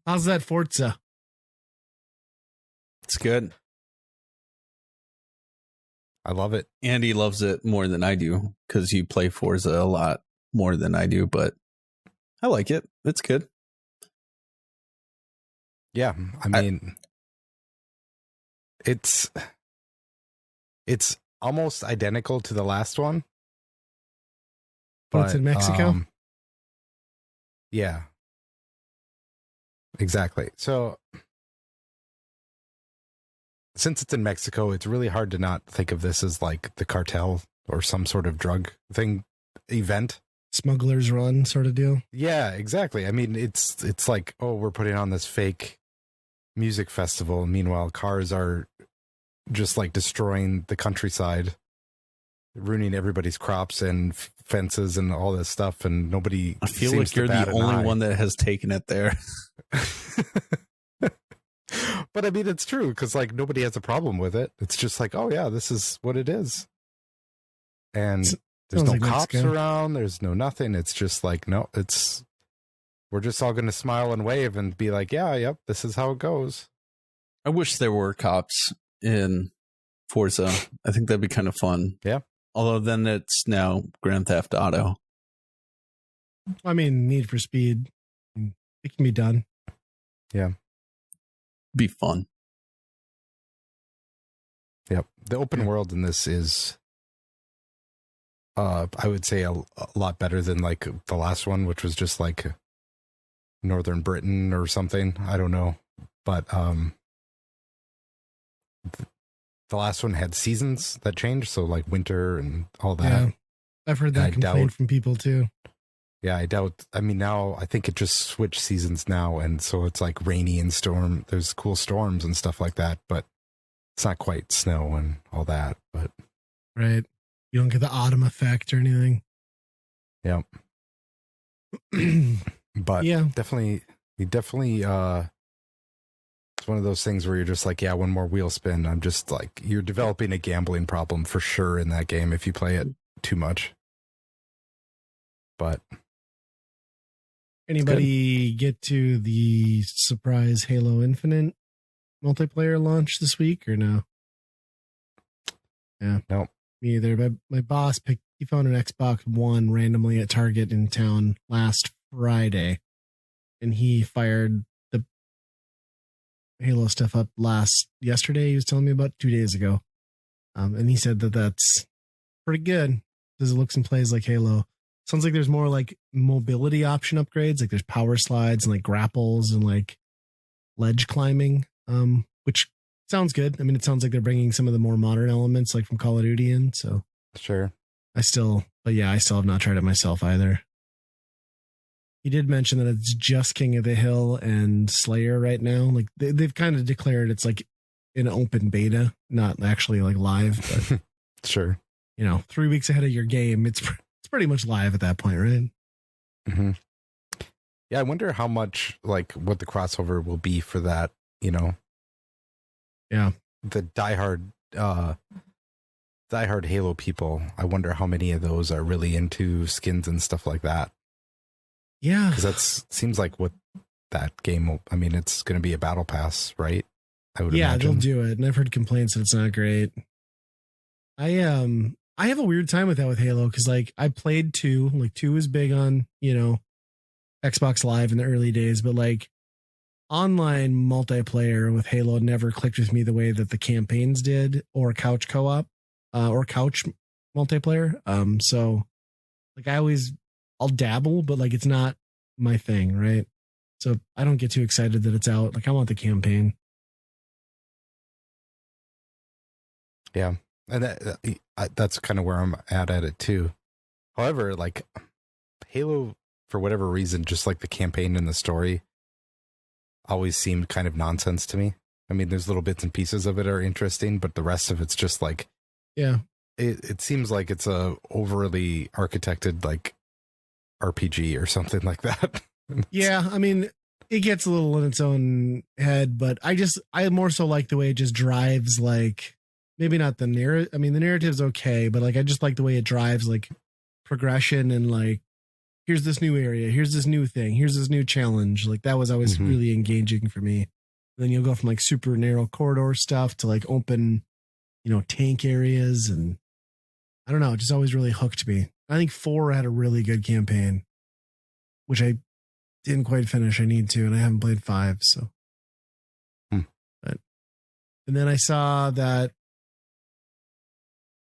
How's that Forza? It's good. I love it. Andy loves it more than I do because you play Forza a lot more than I do, but I like it. It's good. Yeah, I mean, it's almost identical to the last one. But it's in Mexico? Yeah. Exactly. So since it's in Mexico, it's really hard to not think of this as like the cartel or some sort of drug event. Smuggler's Run sort of deal. Yeah, exactly. I mean, it's like, oh, we're putting on this fake music festival. Meanwhile, cars are just like destroying the countryside, ruining everybody's crops and fences and all this stuff. And nobody. I feel like you're the only one that has taken it there. But I mean, it's true because like nobody has a problem with it. It's just like, oh yeah, this is what it is. And there's no cops around. There's no nothing. It's just like, no, we're just all going to smile and wave and be like, yeah, yep, this is how it goes. I wish there were cops in Forza. I think that'd be kind of fun. Yeah. Although then it's now Grand Theft Auto. I mean, Need for Speed. It can be done. Yeah. Be fun. Yep. The open world in this is, I would say a lot better than like the last one, which was just like Northern Britain or something. I don't know. But the last one had seasons that changed. So like winter and all that. Yeah. I've heard that complaint from people too. Yeah, I doubt. I mean, now I think it just switched seasons now. And so it's like rainy and storm. There's cool storms and stuff like that. But it's not quite snow and all that. But right. You don't get the autumn effect or anything. Yeah. But yeah, definitely, it's one of those things where you're just like, yeah, one more wheel spin. I'm just like, you're developing a gambling problem for sure in that game if you play it too much. But anybody get to the surprise Halo Infinite multiplayer launch this week or no? Yeah. No. Me either. My boss he found an Xbox One randomly at Target in town last Friday, and he fired the Halo stuff up yesterday. He was telling me about 2 days ago, and he said that's pretty good. Because it looks and plays like Halo. Sounds like there's more like mobility option upgrades, like there's power slides and like grapples and like ledge climbing, which sounds good. I mean, it sounds like they're bringing some of the more modern elements like from Call of Duty in. So sure. I still have not tried it myself either. He did mention that it's just King of the Hill and Slayer right now. Like they've kind of declared it's like an open beta, not actually like live, but sure. 3 weeks ahead of your game, it's pretty much live at that point, right? Mm-hmm. Yeah, I wonder how much like what the crossover will be for that. Yeah, the diehard Halo people. I wonder how many of those are really into skins and stuff like that. Yeah, because that seems like what that game will. I mean, it's going to be a battle pass, right? I would imagine. They'll do it, and I've heard complaints that it's not great. I have a weird time with that with Halo because like I played 2. Like 2 was big on Xbox Live in the early days, but like online multiplayer with Halo never clicked with me the way that the campaigns did, or couch co-op, or couch multiplayer. So like I'll dabble, but like it's not my thing, right? So I don't get too excited that it's out. Like I want the campaign. Yeah. And that's kind of where I'm at it too. However, like Halo, for whatever reason, just like the campaign and the story always seemed kind of nonsense to me. I mean, there's little bits and pieces of it are interesting, but the rest of it's just like, yeah, it seems like it's a overly architected like RPG or something like that. Yeah. I mean, it gets a little in its own head, but I more so like the way it just drives like, maybe not the narrative. I mean, the narrative's okay, but like I just like the way it drives like progression and like here's this new area, here's this new thing, here's this new challenge. Like that was always really engaging for me. And then you'll go from like super narrow corridor stuff to like open, tank areas, and I don't know, it just always really hooked me. I think 4 had a really good campaign, which I didn't quite finish. I need to, and I haven't played 5. So, and then I saw that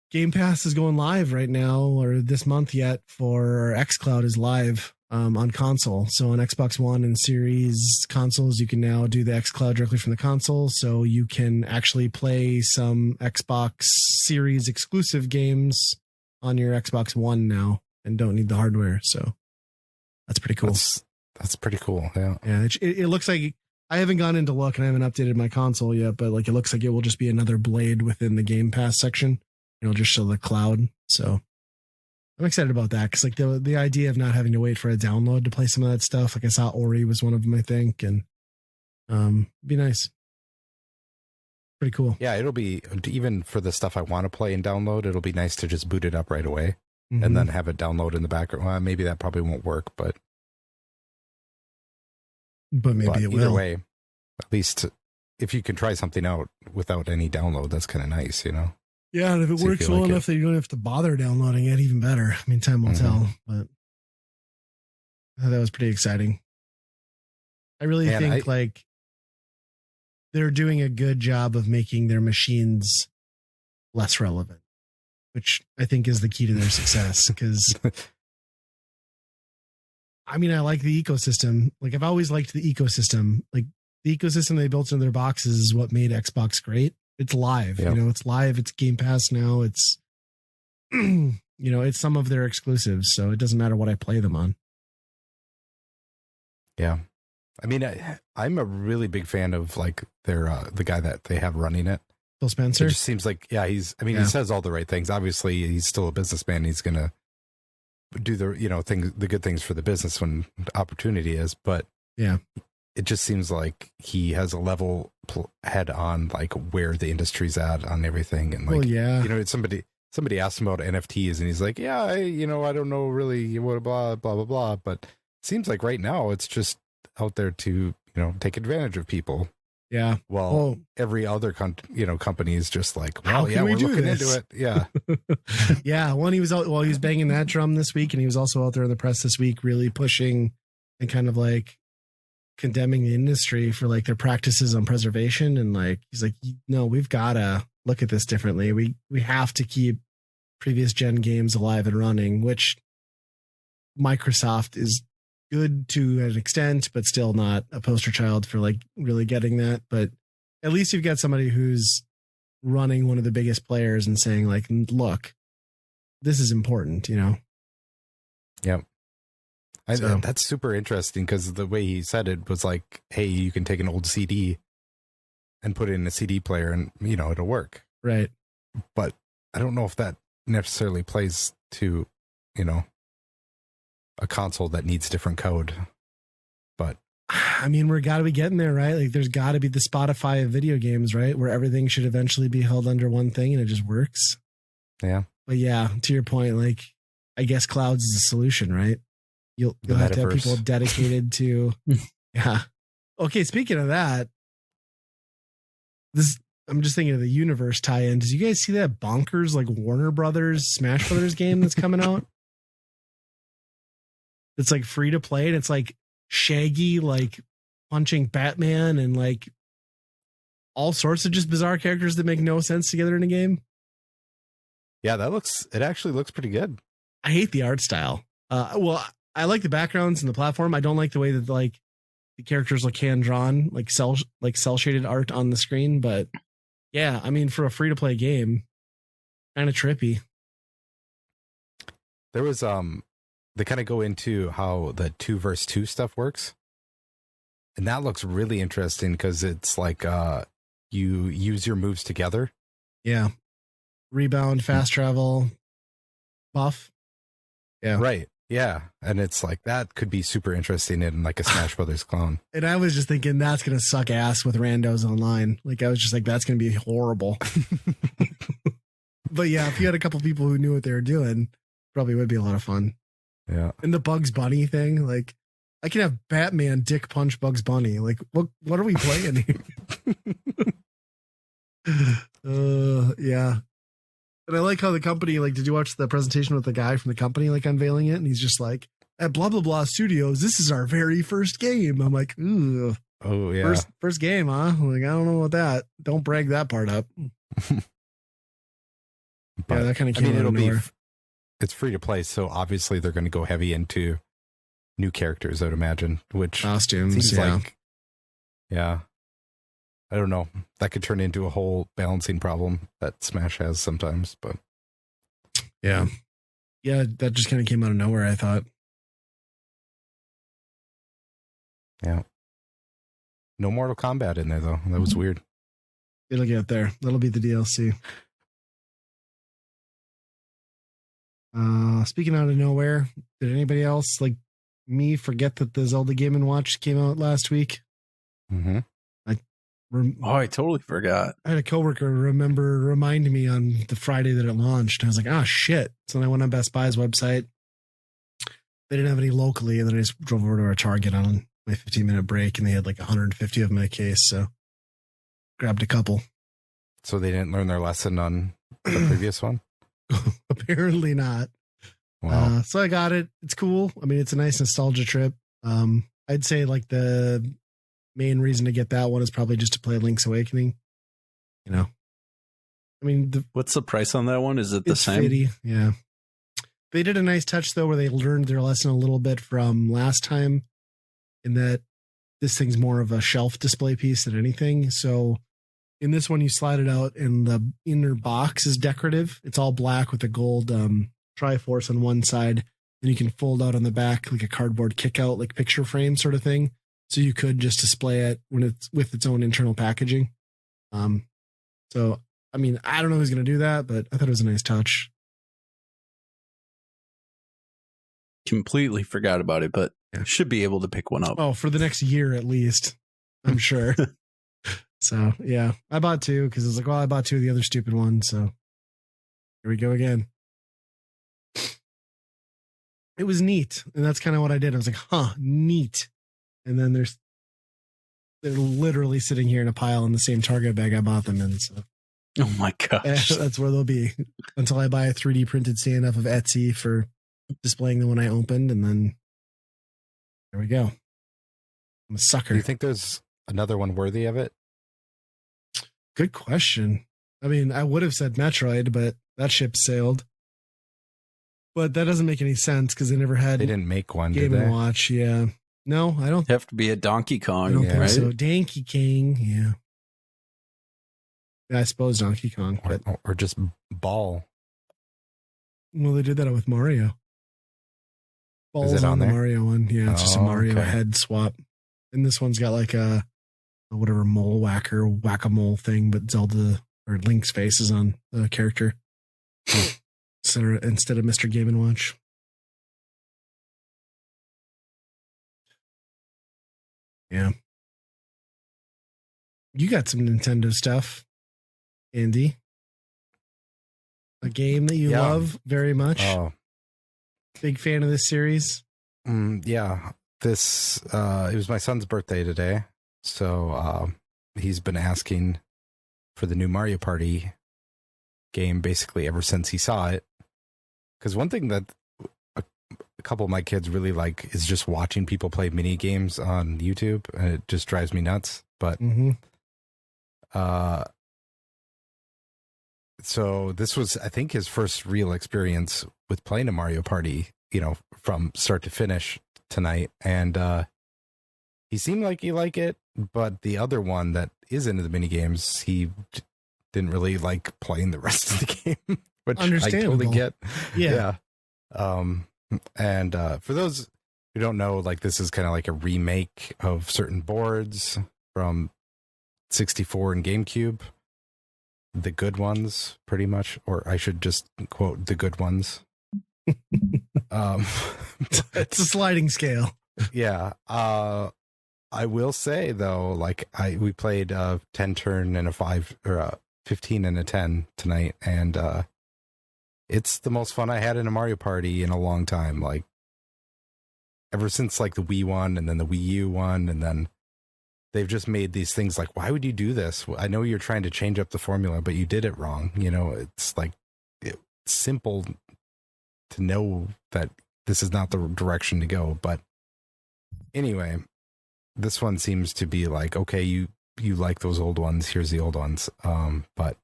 Game Pass is going live right now, or this month yet, for xCloud is live on console. So on Xbox One and Series consoles, you can now do the xCloud directly from the console. So you can actually play some Xbox Series exclusive games on your Xbox One now and don't need the hardware. So that's pretty cool. That's pretty cool. Yeah. Yeah. It looks like, I haven't gone into look and I haven't updated my console yet, but like it looks like it will just be another blade within the Game Pass section. It'll just show the cloud. So I'm excited about that because like the idea of not having to wait for a download to play some of that stuff. Like I saw Ori was one of them, I think, and be nice. Pretty cool. Yeah, it'll be, even for the stuff I want to play and download, it'll be nice to just boot it up right away and then have it download in the background. Well, maybe that probably won't work, but maybe it will. Either way, at least if you can try something out without any download, that's kind of nice, Yeah, and if it works well enough that you don't have to bother downloading it, even better. I mean, time will tell, but I thought that was pretty exciting. I really think like they're doing a good job of making their machines less relevant, which I think is the key to their success. Because I mean, I like the ecosystem. Like I've always liked the ecosystem. Like the ecosystem they built into their boxes is what made Xbox great. It's live, it's live. It's Game Pass now. It's, it's some of their exclusives. So it doesn't matter what I play them on. Yeah. I mean, I'm a really big fan of like the guy that they have running it. Phil Spencer. It just seems like, he says all the right things. Obviously he's still a businessman. He's going to do the good things for the business when opportunity is, but yeah, it just seems like he has a level head on like where the industry's at on everything. And like, somebody asked him about NFTs and he's like, I don't know really what, blah, blah, blah, blah. But it seems like right now it's just out there to, take advantage of people. Yeah. Well, every other company is just like, well, we're looking into it. Yeah. Yeah. One, he was out, he was banging that drum this week, and he was also out there in the press this week, really pushing and kind of like condemning the industry for like their practices on preservation. And like, he's like, no, we've got to look at this differently. We have to keep previous gen games alive and running, which Microsoft is good to an extent, but still not a poster child for like really getting that. But at least you've got somebody who's running one of the biggest players and saying like, look, this is important, Yep. That's super interesting because the way he said it was like, hey, you can take an old CD and put it in a CD player and, it'll work. Right. But I don't know if that necessarily plays to, a console that needs different code. But I mean, we're got to be getting there, right? Like there's got to be the Spotify of video games, right? Where everything should eventually be held under one thing and it just works. Yeah. But yeah, to your point, like I guess clouds is a solution, right? You'll have to have people dedicated to, yeah. Okay. Speaking of that, I'm just thinking of the universe tie-in. Did you guys see that bonkers like Warner Brothers Smash Brothers game that's coming out? It's like free to play, and it's like Shaggy like punching Batman and like all sorts of just bizarre characters that make no sense together in a game. Yeah, it actually looks pretty good. I hate the art style. Well, I like the backgrounds and the platform. I don't like the way that like the characters look hand drawn, like cell shaded art on the screen. But yeah, I mean, for a free to play game, kind of trippy. There was they kind of go into how the 2 versus 2 stuff works, and that looks really interesting because it's like you use your moves together. Yeah, rebound, fast travel, buff. Yeah, right. Yeah, and it's like that could be super interesting in like a Smash Brothers clone. And I was just thinking that's gonna suck ass with randos online. Like I was just like, that's gonna be horrible. But yeah, if you had a couple people who knew what they were doing, probably would be a lot of fun. Yeah. And the Bugs Bunny thing, like I can have Batman dick punch Bugs Bunny. Like what are we playing here? Yeah. And I like how the company, like, did you watch the presentation with the guy from the company, like, unveiling it? And he's just like, at blah, blah, blah studios, this is our very first game. I'm like, ooh. Oh, yeah. First game, huh? Like, I don't know about that. Don't brag that part up. But, yeah, that kind of came out of nowhere. It's free to play, so obviously they're going to go heavy into new characters, I would imagine, which costumes, seems yeah. like, yeah. I don't know. That could turn into a whole balancing problem that Smash has sometimes, but yeah. Yeah, that just kind of came out of nowhere, I thought. Yeah. No Mortal Kombat in there, though. That was weird. It'll get there. That'll be the DLC. Speaking out of nowhere, did anybody else like me forget that the Zelda Game & Watch came out last week? Mm-hmm. I totally forgot. I had a coworker remind me on the Friday that it launched. I was like, shit. So then I went on Best Buy's website. They didn't have any locally, and then I just drove over to a Target on my 15-minute break, and they had like 150 of them in a case. So grabbed a couple. So they didn't learn their lesson on the previous one? Apparently not. Wow. So I got it. It's cool. I mean, it's a nice nostalgia trip. I'd say like the main reason to get that one is probably just to play Link's Awakening. You know, I mean, what's the price on that one? Is it the same? $50, yeah. They did a nice touch though, where they learned their lesson a little bit from last time, in that this thing's more of a shelf display piece than anything. So in this one, you slide it out, and the inner box is decorative. It's all black with a gold Triforce on one side, and you can fold out on the back like a cardboard kick out, like picture frame sort of thing. So you could just display it when it's with its own internal packaging. So, I mean, I don't know who's going to do that, but I thought it was a nice touch. Completely forgot about it, but should be able to pick one up. Oh, for the next year at least, I'm sure. So, yeah, I bought two because I was like, well, I bought two of the other stupid ones. So here we go again. It was neat. And that's kind of what I did. I was like, neat. And then they're literally sitting here in a pile in the same Target bag I bought them in. So, oh my gosh, that's where they'll be until I buy a 3D printed stand off of Etsy for displaying the one I opened, and then there we go. I'm a sucker. Do you think there's another one worthy of it? Good question. I mean, I would have said Metroid, but that ship sailed. But that doesn't make any sense because they never had. They didn't make one, Game did they? & Watch, yeah. No, I don't. Have to be a Donkey Kong, I don't think right? so. Donkey King, yeah. Yeah, I suppose Donkey Kong, but Or just Ball. well, they did that with Mario. Ball's Is it on the there? Mario one. Yeah, it's just a Mario okay. head swap. And this one's got like a whatever mole whacker, whack-a-mole thing, but Zelda or Link's face is on the character instead of Mr. Game & Watch. Yeah. You got some Nintendo stuff, Andy. A game that you love very much. Oh. Big fan of this series. Yeah. This it was my son's birthday today. So he's been asking for the new Mario Party game basically ever since he saw it. Because one thing that a couple of my kids really like is just watching people play mini games on YouTube, and it just drives me nuts. But so this was, I think, his first real experience with playing a Mario Party, you know, from start to finish tonight. And he seemed like he liked it, but the other one that is into the mini games, he didn't really like playing the rest of the game, which I totally get. Yeah. And for those who don't know, like, this is kind of like a remake of certain boards from 64 and GameCube. The good ones, pretty much, or I should just quote the good ones. It's a sliding scale. Yeah. I will say though, like we played a 10 turn and a 5 or a 15 and a 10 tonight, and it's the most fun I had in a Mario Party in a long time. Like, ever since like the Wii one and then the Wii U one, and then they've just made these things like, why would you do this? I know you're trying to change up the formula, but you did it wrong. You know, it's like it's simple to know that this is not the direction to go. But anyway, this one seems to be like, okay, you like those old ones. Here's the old ones. But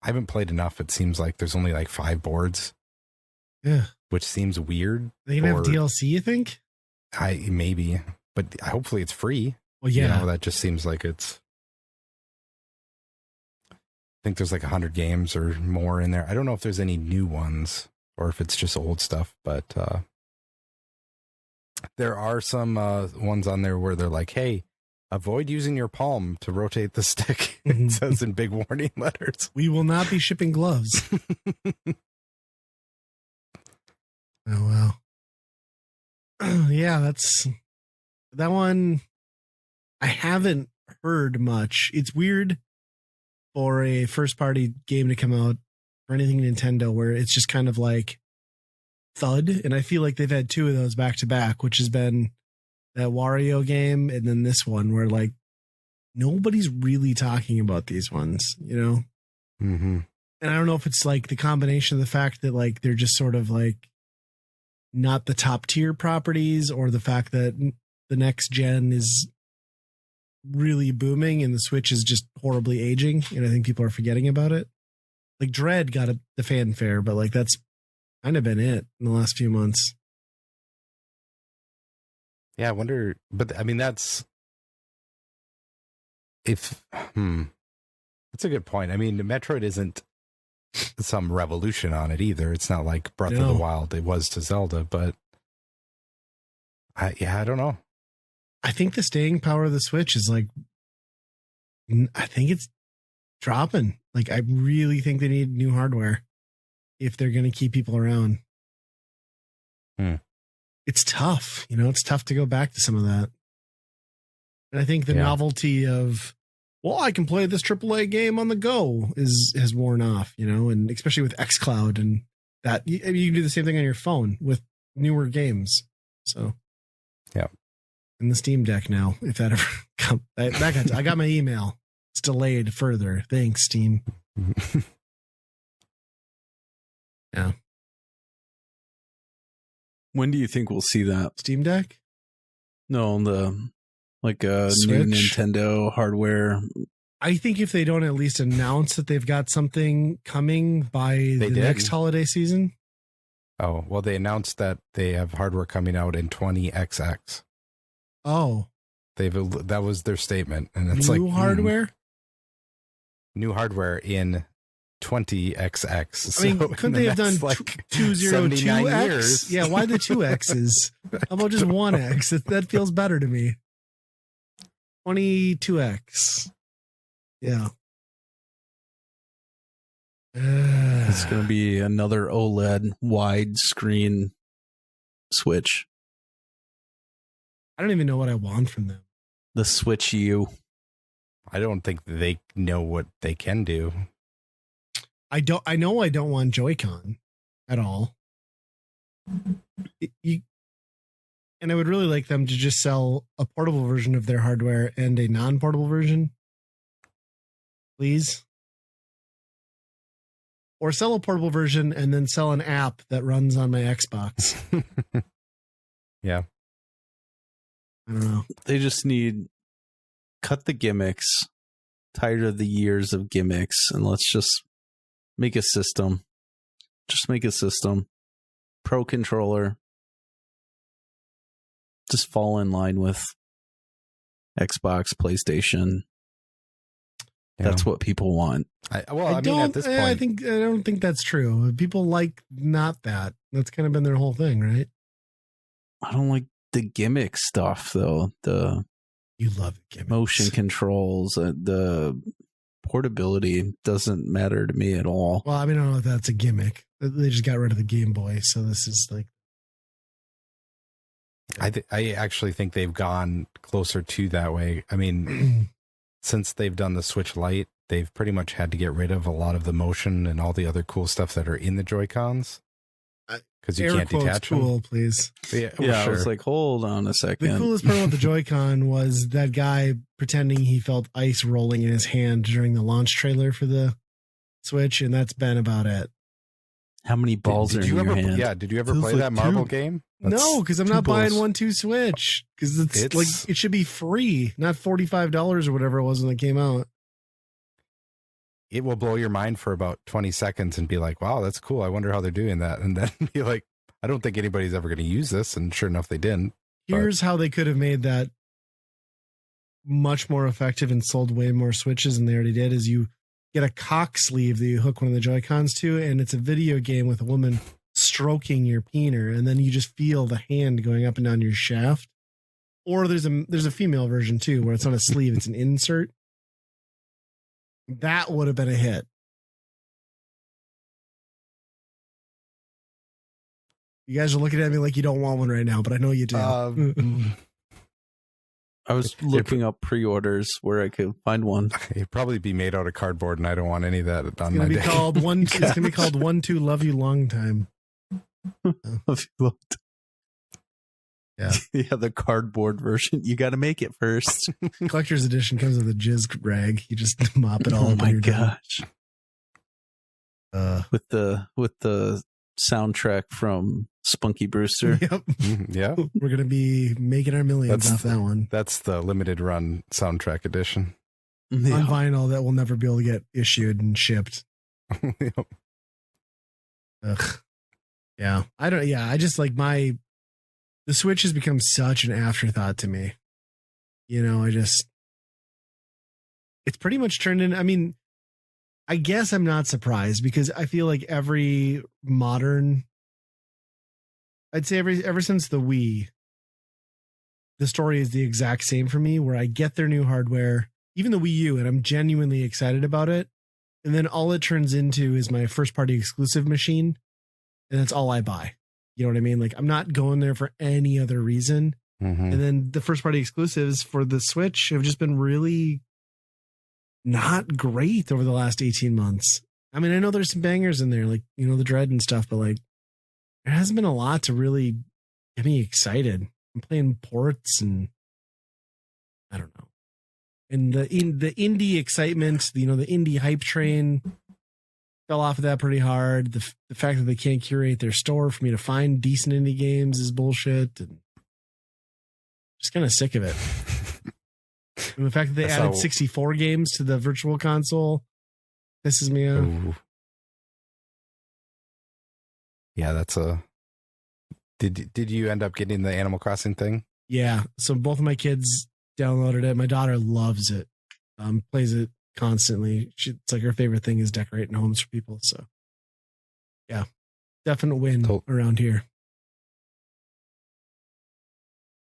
I haven't played enough. It seems like there's only like 5 boards. Yeah. Which seems weird. They can have DLC, you think? Maybe, but hopefully it's free. Well, yeah. You know, that just seems like it's. I think there's like 100 games or more in there. I don't know if there's any new ones or if it's just old stuff, but there are some ones on there where they're like, hey, avoid using your palm to rotate the stick. It says in big warning letters. We will not be shipping gloves. Oh, wow. Yeah, that's that one. I haven't heard much. It's weird for a first party game to come out for anything Nintendo where it's just kind of like thud. And I feel like they've had 2 of those back to back, which has been that Wario game and then this one where like nobody's really talking about these ones, you know? Mm-hmm. And I don't know if it's like the combination of the fact that like they're just sort of like not the top tier properties or the fact that the next gen is really booming and the Switch is just horribly aging. And I think people are forgetting about it. Like Dread got the fanfare, but like that's kind of been it in the last few months. Yeah, I wonder, but I mean, that's that's a good point. I mean, Metroid isn't some revolution on it either. It's not like Breath of the Wild it was to Zelda, but I don't know. I think the staying power of the Switch is like, I think it's dropping. Like, I really think they need new hardware if they're going to keep people around. It's tough, you know, it's tough to go back to some of that. And I think the novelty of, well, I can play this AAA game on the go has worn off, you know, and especially with xCloud and that you can do the same thing on your phone with newer games. So, yeah. And the Steam Deck now, if that ever comes, I got my email. It's delayed further. Thanks, Steam. Yeah. When do you think we'll see that? Steam Deck? No, the new Switch? Nintendo hardware. I think if they don't at least announce that they've got something coming by the next holiday season. Oh, well, they announced that they have hardware coming out in 20XX. Oh. That was their statement. And it's new hardware? New hardware in 20XX. I mean, couldn't they have done like 202X? Yeah, why the 2X's? How about just 1X? That feels better to me. 22X. Yeah. It's going to be another OLED widescreen Switch. I don't even know what I want from them. The Switch U. I don't think they know what they can do. I know I don't want Joy-Con at all. And I would really like them to just sell a portable version of their hardware and a non-portable version. Please. Or sell a portable version and then sell an app that runs on my Xbox. Yeah. I don't know. They just need cut the gimmicks. Tired of the years of gimmicks, and let's just make a system. Just make a system. Pro controller. Just fall in line with Xbox, PlayStation. Yeah. That's what people want. I mean, at this point, I don't think that's true. People like not that. That's kind of been their whole thing, right? I don't like the gimmick stuff, though. You love gimmicks. Motion controls, the portability doesn't matter to me at all. Well, I mean, I don't know if that's a gimmick. They just got rid of the Game Boy, so this is like. I actually think they've gone closer to that way. I mean, since they've done the Switch Lite, they've pretty much had to get rid of a lot of the motion and all the other cool stuff that are in the Joy-Cons. because you Air can't quotes detach cool, them. please. Yeah, Yeah, I sure. was like, hold on a second. The coolest part about the Joy-Con was that guy pretending he felt ice rolling in his hand during the launch trailer for the Switch, and that's been about it. How many balls are in your hand? Yeah, did you ever Feels play like that marble two. game? No, because I'm two not buying balls. 1-2 Switch because it's like it should be free, not $45 or whatever it was when it came out. It will blow your mind for about 20 seconds and be like, wow, that's cool. I wonder how they're doing that. And then be like, I don't think anybody's ever going to use this. And sure enough, they didn't. Here's how they could have made that much more effective and sold way more Switches than they already did is you get a cock sleeve that you hook one of the Joy-Cons to, and it's a video game with a woman stroking your peener, and then you just feel the hand going up and down your shaft. Or there's a female version too, where it's not a sleeve, it's an insert. That would have been a hit. You guys are looking at me like you don't want one right now, but I know you do. I was looking up pre-orders where I could find one. It'd probably be made out of cardboard, and I don't want any of that on my day. It's going to be called 1-2 Love You Long Time. If you looked. Yeah. Yeah, the cardboard version. You got to make it first. Collector's edition comes with a jizz rag. You just mop it all Oh up. my and you're done. gosh. With the soundtrack from Spunky Brewster. Yep. Yeah. We're going to be making our millions off that one. That's the limited run soundtrack edition. On vinyl that will never be able to get issued and shipped. Yep. Ugh. Yeah. I just like the Switch has become such an afterthought to me. You know, it's pretty much turned in. I mean, I guess I'm not surprised because I feel like every modern, I'd say ever since the Wii, the story is the exact same for me where I get their new hardware, even the Wii U, and I'm genuinely excited about it. And then all it turns into is my first party exclusive machine. And that's all I buy. You know what I mean? Like I'm not going there for any other reason. Mm-hmm. And then the first party exclusives for the Switch have just been really not great over the last 18 months. I mean, I know there's some bangers in there, like, you know, the Dread and stuff, but like there hasn't been a lot to really get me excited. I'm playing ports and I don't know. And the indie excitement, you know, the indie hype train fell off of that pretty hard. The fact that they can't curate their store for me to find decent indie games is bullshit. And just kind of sick of it. And the fact that they added 64 games to the virtual console pisses me off. Ooh. Yeah, that's Did you end up getting the Animal Crossing thing? Yeah. So both of my kids downloaded it. My daughter loves it. Plays it constantly. It's like her favorite thing is decorating homes for people. So yeah, definite win around here.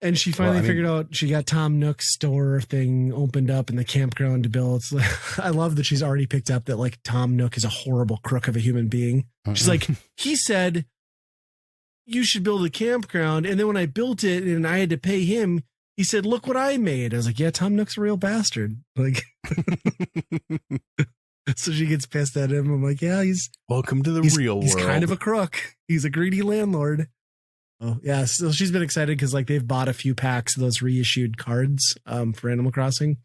And she finally figured out she got Tom Nook's store thing opened up in the campground to build. So I love that she's already picked up that like Tom Nook is a horrible crook of a human being. She's like, he said you should build a campground. And then when I built it and I had to pay him, he said, look what I made. I was like, yeah, Tom Nook's a real bastard. Like, so she gets pissed at him. I'm like, yeah, welcome to the real world. He's kind of a crook. He's a greedy landlord. Oh yeah. So she's been excited because like they've bought a few packs of those reissued cards for Animal Crossing.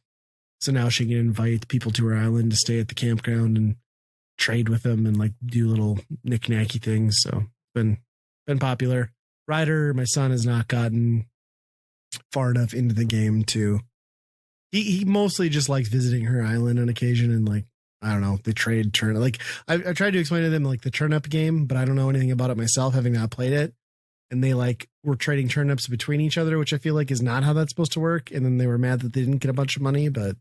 So now she can invite people to her island to stay at the campground and trade with them and like do little knick-knacky things. So been popular. Ryder, my son, has not gotten far enough into the game to he mostly just likes visiting her island on occasion and like I don't know, they trade turn like I tried to explain to them like the turnip game, but I don't know anything about it myself, having not played it. And they like were trading turnips between each other, which I feel like is not how that's supposed to work. And then they were mad that they didn't get a bunch of money, but I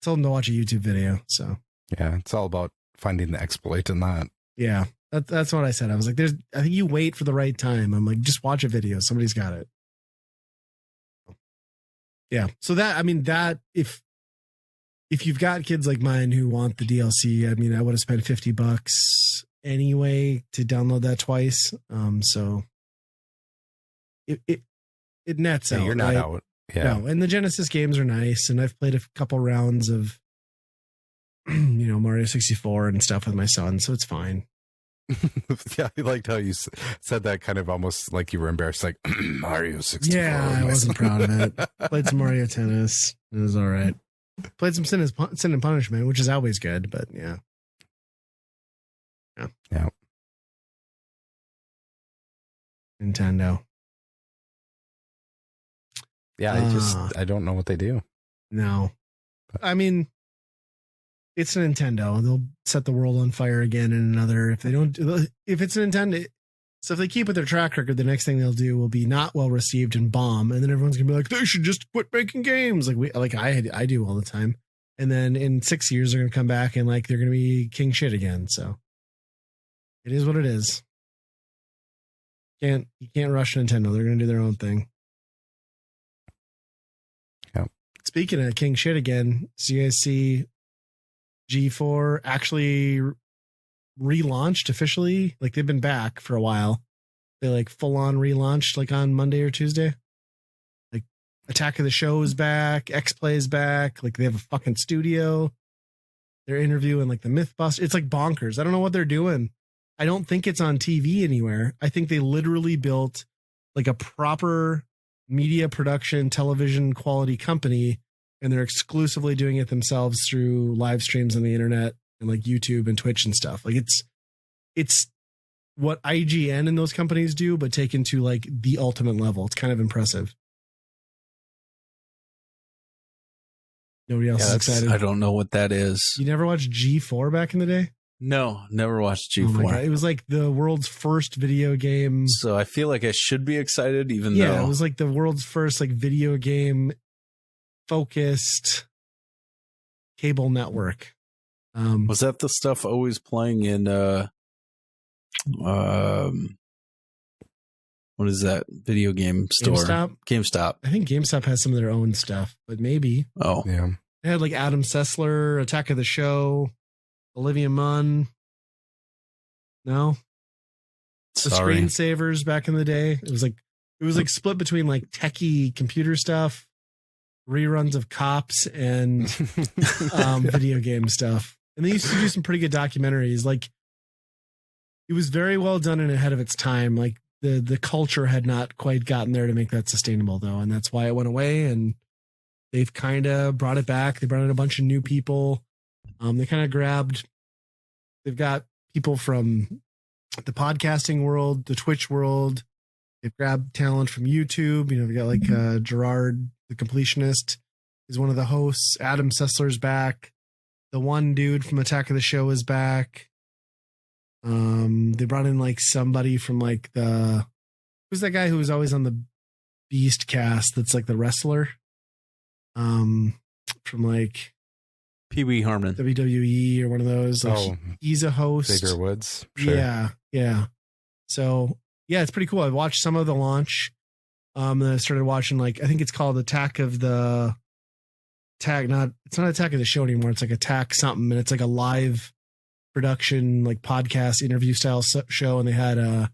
told them to watch a YouTube video. So yeah, it's all about finding the exploit in that. Yeah, that's what I said. I was like, I think you wait for the right time. I'm like, just watch a video. Somebody's got it. Yeah. So that if you've got kids like mine who want the DLC, I mean, I would have spent $50 anyway to download that twice. So it nets out. You're not out. Yeah. No, and the Genesis games are nice, and I've played a couple rounds of Mario 64 and stuff with my son, so it's fine. Yeah, I liked how you said that kind of almost like you were embarrassed, like Mario 64. Yeah, I wasn't proud of it. Played some Mario Tennis. It was all right. Played some Sin and Punishment, which is always good, but yeah. Yeah. Nintendo. Yeah, I don't know what they do. No. I mean, it's Nintendo. They'll set the world on fire again in another. If it's Nintendo, so if they keep with their track record, the next thing they'll do will be not well received and bomb, and then everyone's gonna be like, they should just quit making games, I do all the time. And then in 6 years, they're gonna come back and like they're gonna be king shit again. So it is what it is. You can't rush Nintendo. They're gonna do their own thing. Yeah. Speaking of king shit again, so you guys see G4 actually relaunched officially? Like they've been back for a while. They like full on relaunched like on Monday or Tuesday. Like Attack of the Show is back, X-Play is back. Like they have a fucking studio. They're interviewing like the Mythbusters. It's like bonkers. I don't know what they're doing. I don't think it's on TV anywhere. I think they literally built like a proper media production, television quality company, and they're exclusively doing it themselves through live streams on the internet and like YouTube and Twitch and stuff. Like it's what IGN and those companies do, but taken to like the ultimate level. It's kind of impressive. Nobody else is excited. I don't know what that is. You never watched G4 back in the day? No, never watched G4. Oh my God. It was like the world's first video game. So I feel like I should be excited, even though. Yeah, it was like the world's first like video game focused cable network. Was that the stuff always playing in what is that video game store? GameStop. I think GameStop has some of their own stuff, but maybe. Oh, yeah. They had like Adam Sessler, Attack of the Show, Olivia Munn. No, the sorry. Screensavers back in the day. It was like split between like techie computer stuff, reruns of Cops, and video game stuff. And they used to do some pretty good documentaries. Like it was very well done and ahead of its time. Like the culture had not quite gotten there to make that sustainable though, and that's why it went away. And they've kind of brought it back. They brought in a bunch of new people. They kind of grabbed. They've got people from the podcasting world, the Twitch world. They've grabbed talent from YouTube. You know, we got like Gerard, the completionist, is one of the hosts. Adam Sessler's back. The one dude from Attack of the Show is back. They brought in like somebody from like who's that guy who was always on the Beast cast that's like the wrestler? From like Pee-wee Harmon, WWE or one of those. Like he's a host. Xavier Woods. Sure. Yeah. So yeah, it's pretty cool. I watched some of the launch. Then I started watching like I think it's called it's not Attack of the Show anymore. It's like Attack something, and it's like a live production, like podcast interview style show. And they had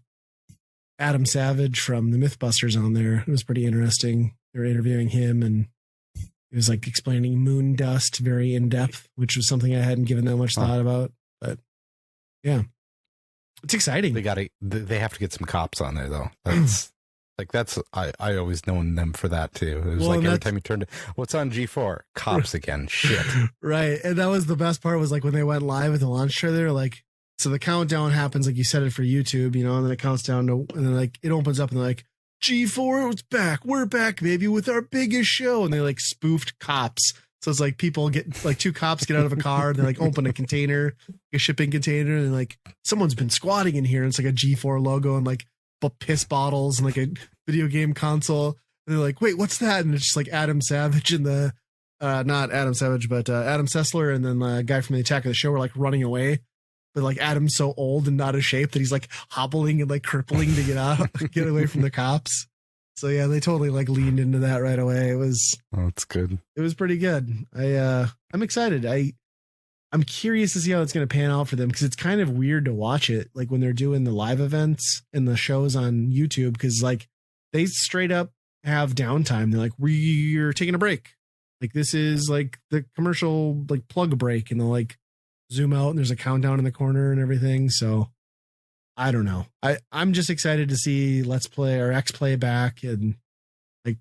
Adam Savage from the Mythbusters on there. It was pretty interesting. They were interviewing him, and it was like explaining moon dust very in depth, which was something I hadn't given that much thought about. But yeah, it's exciting. They have to get some cops on there though. That's I always known them for that too. It was like every time you turned to what's on G4, cops again. Shit. Right. And that was the best part was like when they went live with the launch trailer, like, so the countdown happens, like you said it for YouTube, you know, and then it counts down to, and then like it opens up and they're like, G4, it's back. We're back, baby, with our biggest show. And they like spoofed Cops. So it's like people get like two cops get out of a car and they like open a container, a shipping container, and like someone's been squatting in here. And it's like a G4 logo and like piss bottles and like a video game console. And they're like, wait, what's that? And it's just like Adam Savage and not Adam Savage, but Adam Sessler and then the guy from the Attack of the Show were like running away. But like Adam's so old and not of shape that he's like hobbling and like crippling to get away from the cops. So yeah, they totally like leaned into that right away. It's good. It was pretty good. I'm excited. I'm curious to see how it's going to pan out for them because it's kind of weird to watch it like when they're doing the live events and the shows on YouTube because like they straight up have downtime. They're like, we're taking a break. Like this is like the commercial like plug break, and they'll like zoom out and there's a countdown in the corner and everything. So I don't know. I'm just excited to see Let's Play or X Play back, and like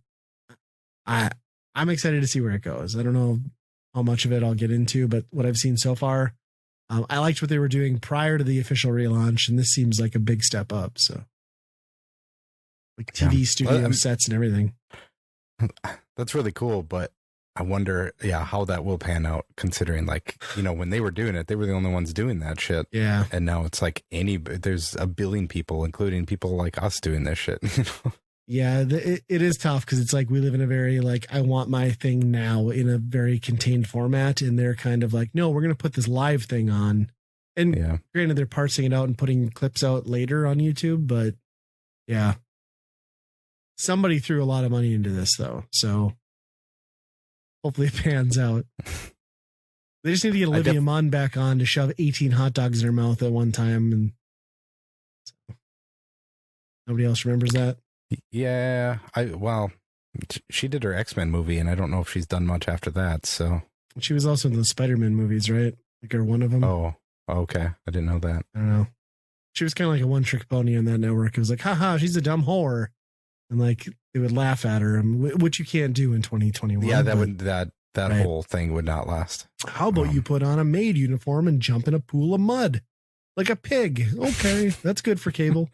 I'm excited to see where it goes. I don't know how much of it I'll get into, but what I've seen so far, I liked what they were doing prior to the official relaunch, and this seems like a big step up. So, like TV studio sets and everything. That's really cool, but I wonder, how that will pan out, considering, like, when they were doing it, they were the only ones doing that shit. Yeah. And now it's like there's a billion people, including people like us, doing this shit. Yeah, it is tough because it's like we live in a very, like, I want my thing now in a very contained format. And they're kind of like, no, we're going to put this live thing on. And granted, they're parsing it out and putting clips out later on YouTube. But yeah, somebody threw a lot of money into this, though. So hopefully it pans out. They just need to get Olivia Munn back on to shove 18 hot dogs in her mouth at one time. And so, nobody else remembers that. Yeah. She did her X-Men movie, and I don't know if she's done much after that. So she was also in the Spider-Man movies, right? Like, or one of them. Oh, okay. I didn't know that. I don't know. She was kind of like a one-trick pony on that network. It was like, haha, she's a dumb whore. And like they would laugh at her, which you can't do in 2021. Yeah, that right. Whole thing would not last. How about you put on a maid uniform and jump in a pool of mud like a pig? Okay, that's good for cable.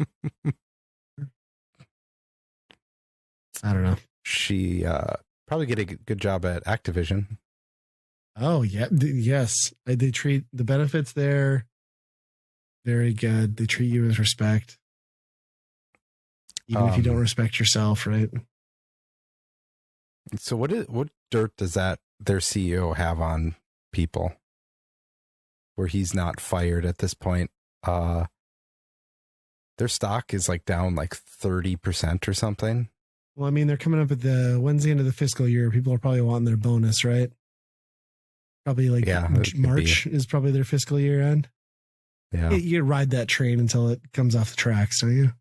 I don't know. She probably get a good job at Activision. Oh yeah, yes. They treat the benefits there very good. They treat you with respect. Even if you don't respect yourself, right? So what dirt does their CEO have on people where he's not fired at this point? Their stock is like down like 30% or something. Well, I mean, they're coming up at the Wednesday end of the fiscal year. People are probably wanting their bonus, right? Probably like March is probably their fiscal year end. Yeah. You ride that train until it comes off the tracks, don't you?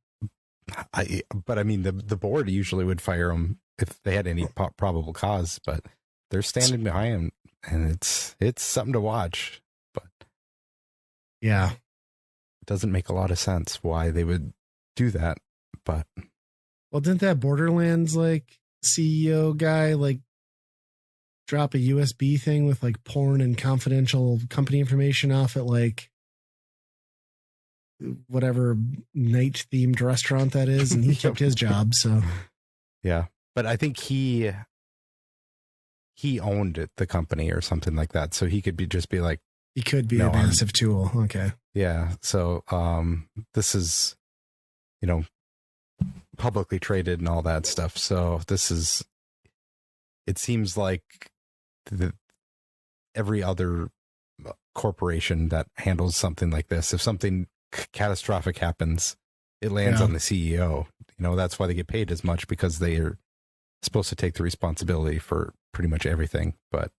But I mean, the board usually would fire them if they had any probable cause, but they're standing behind him, and it's something to watch. But yeah, it doesn't make a lot of sense why they would do that. But well, didn't that Borderlands like CEO guy like drop a USB thing with like porn and confidential company information off at like whatever night themed restaurant that is, and he kept his job? So yeah, but I think he owned the company or something like that, so he could just be like, he could be a massive tool. Okay, yeah. So this is publicly traded and all that stuff. So it seems like every other corporation that handles something like this, if something catastrophic happens, it lands on the CEO. That's why they get paid as much, because they are supposed to take the responsibility for pretty much everything, but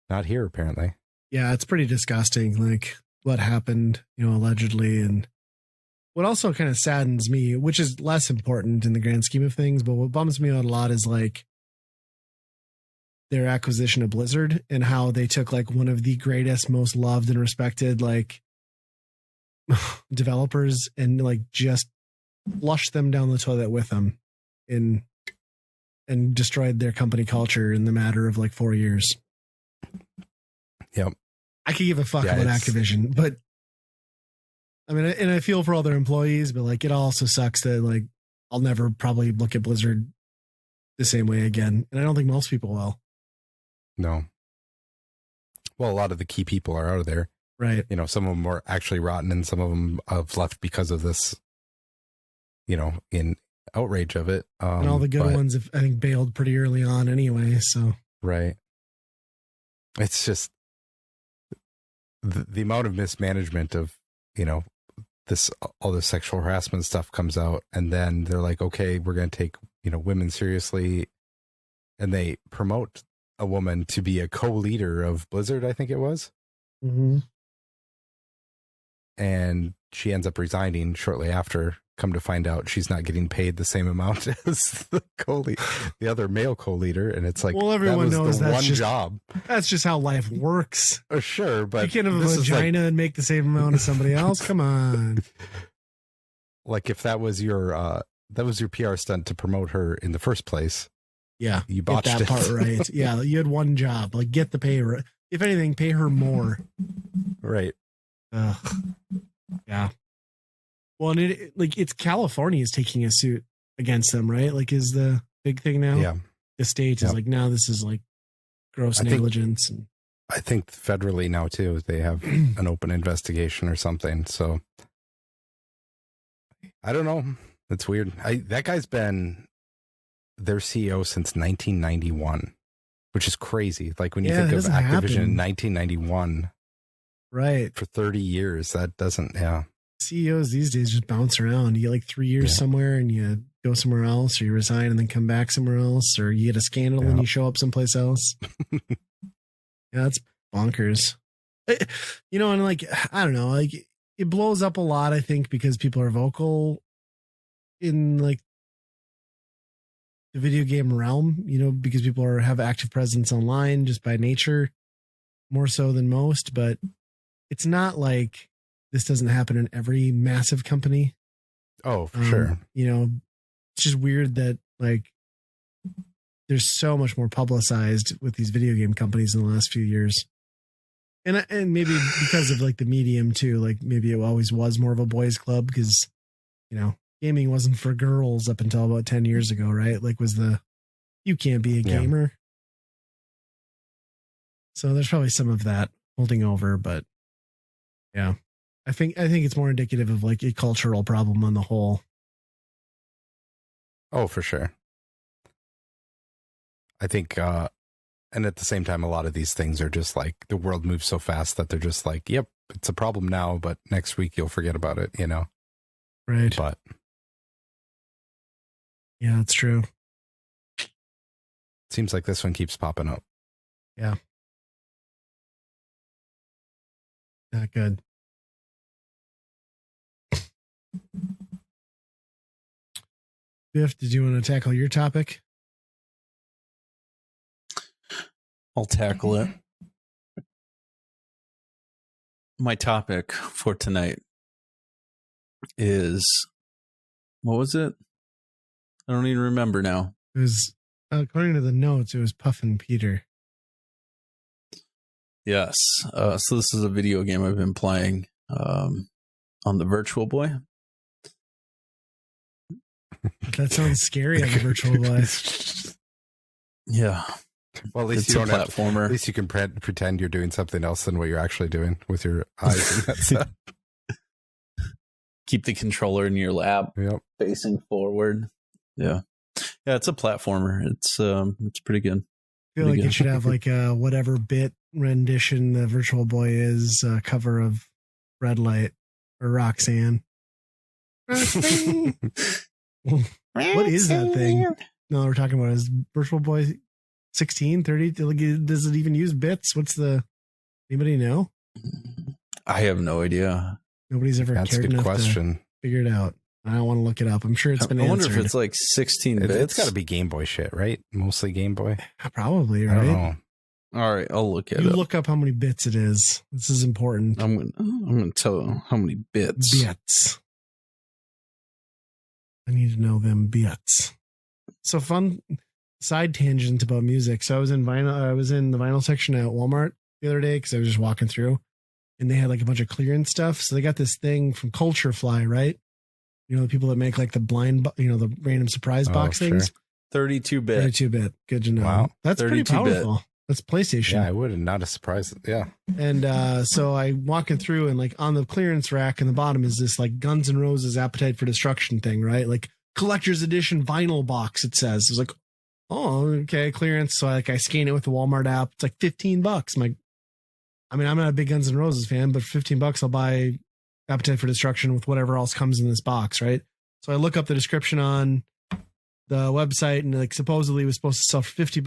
not here apparently. Yeah, it's pretty disgusting, like what happened, allegedly. And what also kind of saddens me, which is less important in the grand scheme of things, but what bums me out a lot is like their acquisition of Blizzard and how they took like one of the greatest, most loved and respected like developers and like just flushed them down the toilet with them and destroyed their company culture in the matter of like 4 years. Yep. I could give a fuck about Activision, but I mean, and I feel for all their employees, but like it also sucks that like I'll never probably look at Blizzard the same way again. And I don't think most people will. No. Well, a lot of the key people are out of there. Right. Some of them are actually rotten, and some of them have left because of this, in outrage of it. And all the good ones, I think, bailed pretty early on anyway. So, right. It's just the amount of mismanagement of, all this sexual harassment stuff comes out, and then they're like, okay, we're going to take, women seriously. And they promote a woman to be a co-leader of Blizzard, I think it was. Mm-hmm. And she ends up resigning shortly after. Come to find out, she's not getting paid the same amount as the other male co-leader, and it's like, well, everyone knows that's one just job. That's just how life works. Sure, but you can't have a vagina and make the same amount as somebody else. Come on. like if that was your PR stunt to promote her in the first place. Yeah, you get botched that it. part right. Yeah, you had one job. Like, get the pay. If anything, pay her more. Right. Yeah. Well, and it's California is taking a suit against them, right? Like, is the big thing now? Yeah. The state is like, now this is like gross negligence. I think federally now too, they have an open investigation or something. So I don't know. It's weird. That guy's been their CEO since 1991, which is crazy. Like when you think of Activision in 1991, right? For 30 years, that doesn't. Yeah. CEOs these days just bounce around. You get like 3 years somewhere and you go somewhere else, or you resign and then come back somewhere else, or you get a scandal and you show up someplace else. Yeah, that's bonkers. And like, I don't know, like it blows up a lot, I think, because people are vocal in like the video game realm, because people have active presence online just by nature, more so than most. But it's not like this doesn't happen in every massive company. Oh, for sure. It's just weird that like there's so much more publicized with these video game companies in the last few years. And maybe because of like the medium too, like maybe it always was more of a boys club because, gaming wasn't for girls up until about 10 years ago, right? Like you can't be a gamer. So there's probably some of that holding over, but yeah, I think it's more indicative of like a cultural problem on the whole. Oh, for sure. I think, and at the same time, a lot of these things are just like the world moves so fast that they're just like, yep, it's a problem now, but next week you'll forget about it, Right. But yeah, that's true. Seems like this one keeps popping up. Yeah. Not good. Biff, did you want to tackle your topic? I'll tackle it. My topic for tonight is, what was it? I don't even remember now. It was, according to the notes, it was Puffin Peter. Yes. So this is a video game I've been playing on the Virtual Boy. That sounds scary on the Virtual Boy. Yeah. Well, at least it's you don't a platformer. At least you can pretend you're doing something else than what you're actually doing with your eyes. And Keep the controller in your lap, facing forward. Yeah. Yeah, it's a platformer. It's pretty good. I feel like it should have like a whatever bit rendition the Virtual Boy is cover of Red Light or Roxanne. Roxanne. What is that thing? No, we're talking about is Virtual Boy 16, 30? Does it even use bits? Anybody know? I have no idea. Nobody's ever cared enough to figure it out. I don't want to look it up. I'm sure it's been answered. I wonder if it's like 16 bits. It's got to be Game Boy shit, right? Mostly Game Boy. Probably, right? I don't know. All right, I'll look at it. You look up how many bits it is. This is important. I'm gonna tell you how many bits. Bits. I need to know them bits. So fun side tangent about music. So I was in the vinyl section at Walmart the other day because I was just walking through, and they had like a bunch of clearance stuff. So they got this thing from Culture Fly, right? The people that make like the blind, the random surprise box things. 32-bit. 32-bit. Good to know. Wow. That's pretty powerful. That's PlayStation. Yeah, I would have not a surprise. Yeah. And so I walking through, and like on the clearance rack in the bottom is this like Guns N' Roses Appetite for Destruction thing, right? Like collector's edition vinyl box, it says. It was like, oh, okay, clearance. So I scan it with the Walmart app. It's like $15. I'm not a big Guns N' Roses fan, but for $15 I'll buy Appetite for Destruction with whatever else comes in this box, right? So I look up the description on the website, and like supposedly it was supposed to sell for $50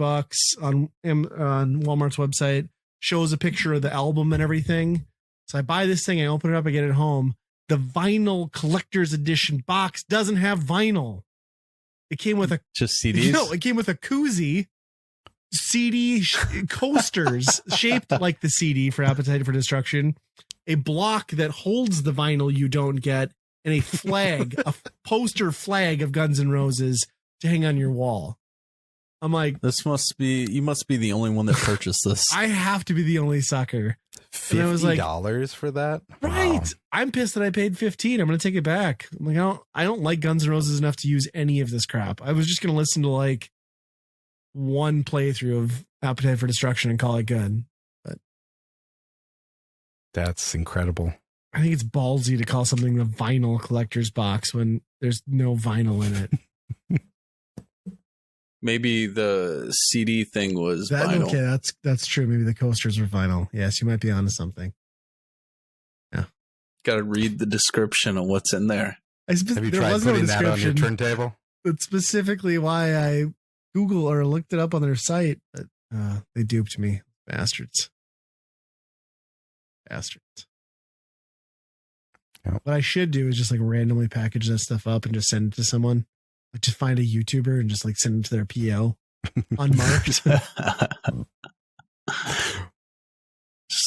on Walmart's website. Shows a picture of the album and everything. So I buy this thing, I open it up, I get it home. The vinyl collector's edition box doesn't have vinyl. It came with just CDs. No, it came with a koozie, CD coasters shaped like the CD for Appetite for Destruction, a block that holds the vinyl you don't get, and a flag, a poster flag of Guns N' Roses to hang on your wall. I'm like, you must be the only one that purchased this. I have to be the only sucker. $50 for that? Right. Wow. I'm pissed that I paid $15. I'm going to take it back. I'm like, I don't like Guns N' Roses enough to use any of this crap. I was just going to listen to like one playthrough of Appetite for Destruction and call it good. But that's incredible. I think it's ballsy to call something a vinyl collector's box when there's no vinyl in it. Maybe the CD thing was vinyl. Okay, that's true. Maybe the coasters were vinyl. Yes, you might be onto something. Yeah. Got to read the description of what's in there. Have you tried putting that on your turntable? That's specifically why I Google or looked it up on their site. But they duped me. Bastards. Yep. What I should do is just like randomly package that stuff up and just send it to someone. Like just find a YouTuber and just like send it to their PO unmarked. Just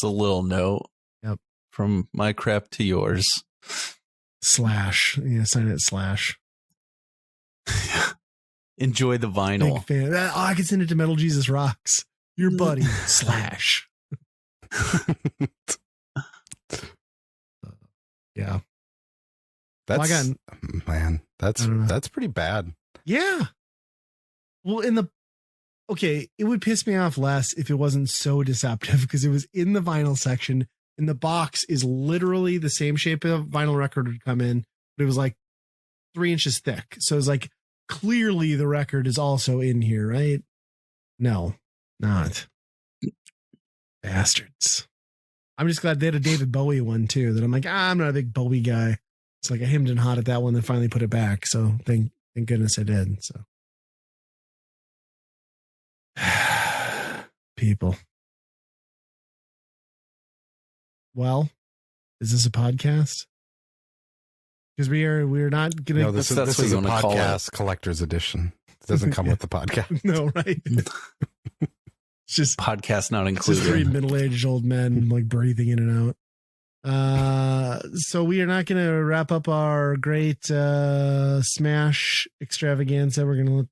a little note. Yep. From my crap to yours. / sign it / Enjoy the vinyl. Big fan. Oh, I can send it to Metal Jesus Rocks. Your buddy / yeah. That's that's pretty bad. Yeah. Well, it would piss me off less if it wasn't so deceptive because it was in the vinyl section and the box is literally the same shape of vinyl record would come in, but it was like 3 inches thick. So it's like clearly the record is also in here, right? No, not. Bastards. I'm just glad they had a David Bowie one too. That I'm like, I'm not a big Bowie guy. It's like I hemmed and hawed at that one, then finally put it back. So thank goodness I did. So people. Well, is this a podcast? Because we're not gonna. No, this is a podcast collector's edition. It doesn't come with the podcast. No, right? It's just podcast not included. Just 3 middle-aged old men like breathing in and out. So we are not going to wrap up our great Smash extravaganza. We're going to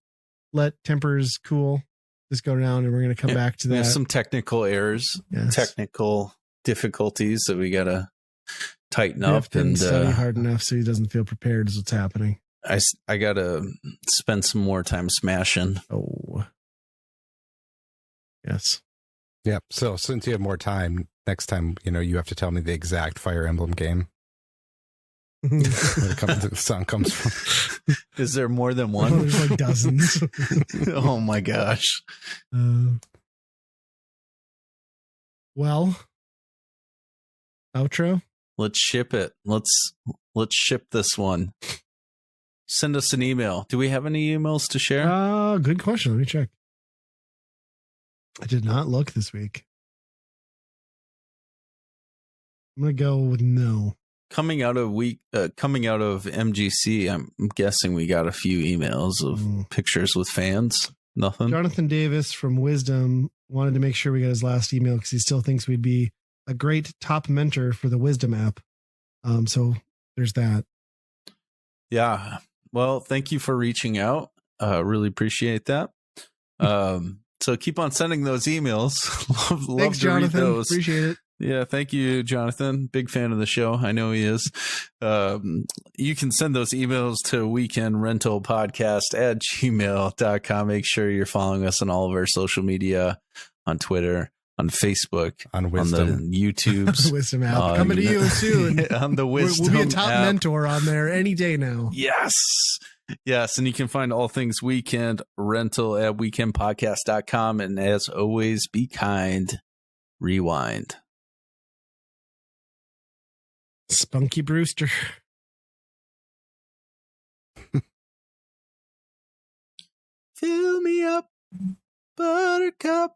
let tempers cool. Just go down, and we're going to come back to that. There's some technical errors, technical difficulties that we got to tighten up and study hard enough so he doesn't feel prepared is what's happening. I got to spend some more time smashing. Oh, yes. Yep. So since you have more time, next time, you have to tell me the exact Fire Emblem game. Where the song comes from. Is there more than one? Oh, there's like dozens. Oh my gosh. Well, outro. Let's ship it. Let's ship this one. Send us an email. Do we have any emails to share? Good question. Let me check. I did not look this week. I'm gonna go with no. Coming out of MGC, I'm guessing we got a few emails of pictures with fans. Nothing. Jonathan Davis from Wisdom wanted to make sure we got his last email because he still thinks we'd be a great top mentor for the Wisdom app. So there's that. Yeah. Well, thank you for reaching out. Really appreciate that. So keep on sending those emails. love Thanks, to Jonathan. read those. Appreciate it. Yeah, thank you, Jonathan. Big fan of the show. I know he is. You can send those emails to weekendrentalpodcast@gmail.com. Make sure you're following us on all of our social media, on Twitter, on Facebook, on Wisdom, on the YouTubes. Wisdom app. Coming to you soon. On the Wisdom We'll be a top app. mentor on there any day now. Yes. Yes, and you can find all things Weekend Rental at weekendpodcast.com. And as always, be kind. Rewind. Spunky Brewster. Fill me up, buttercup.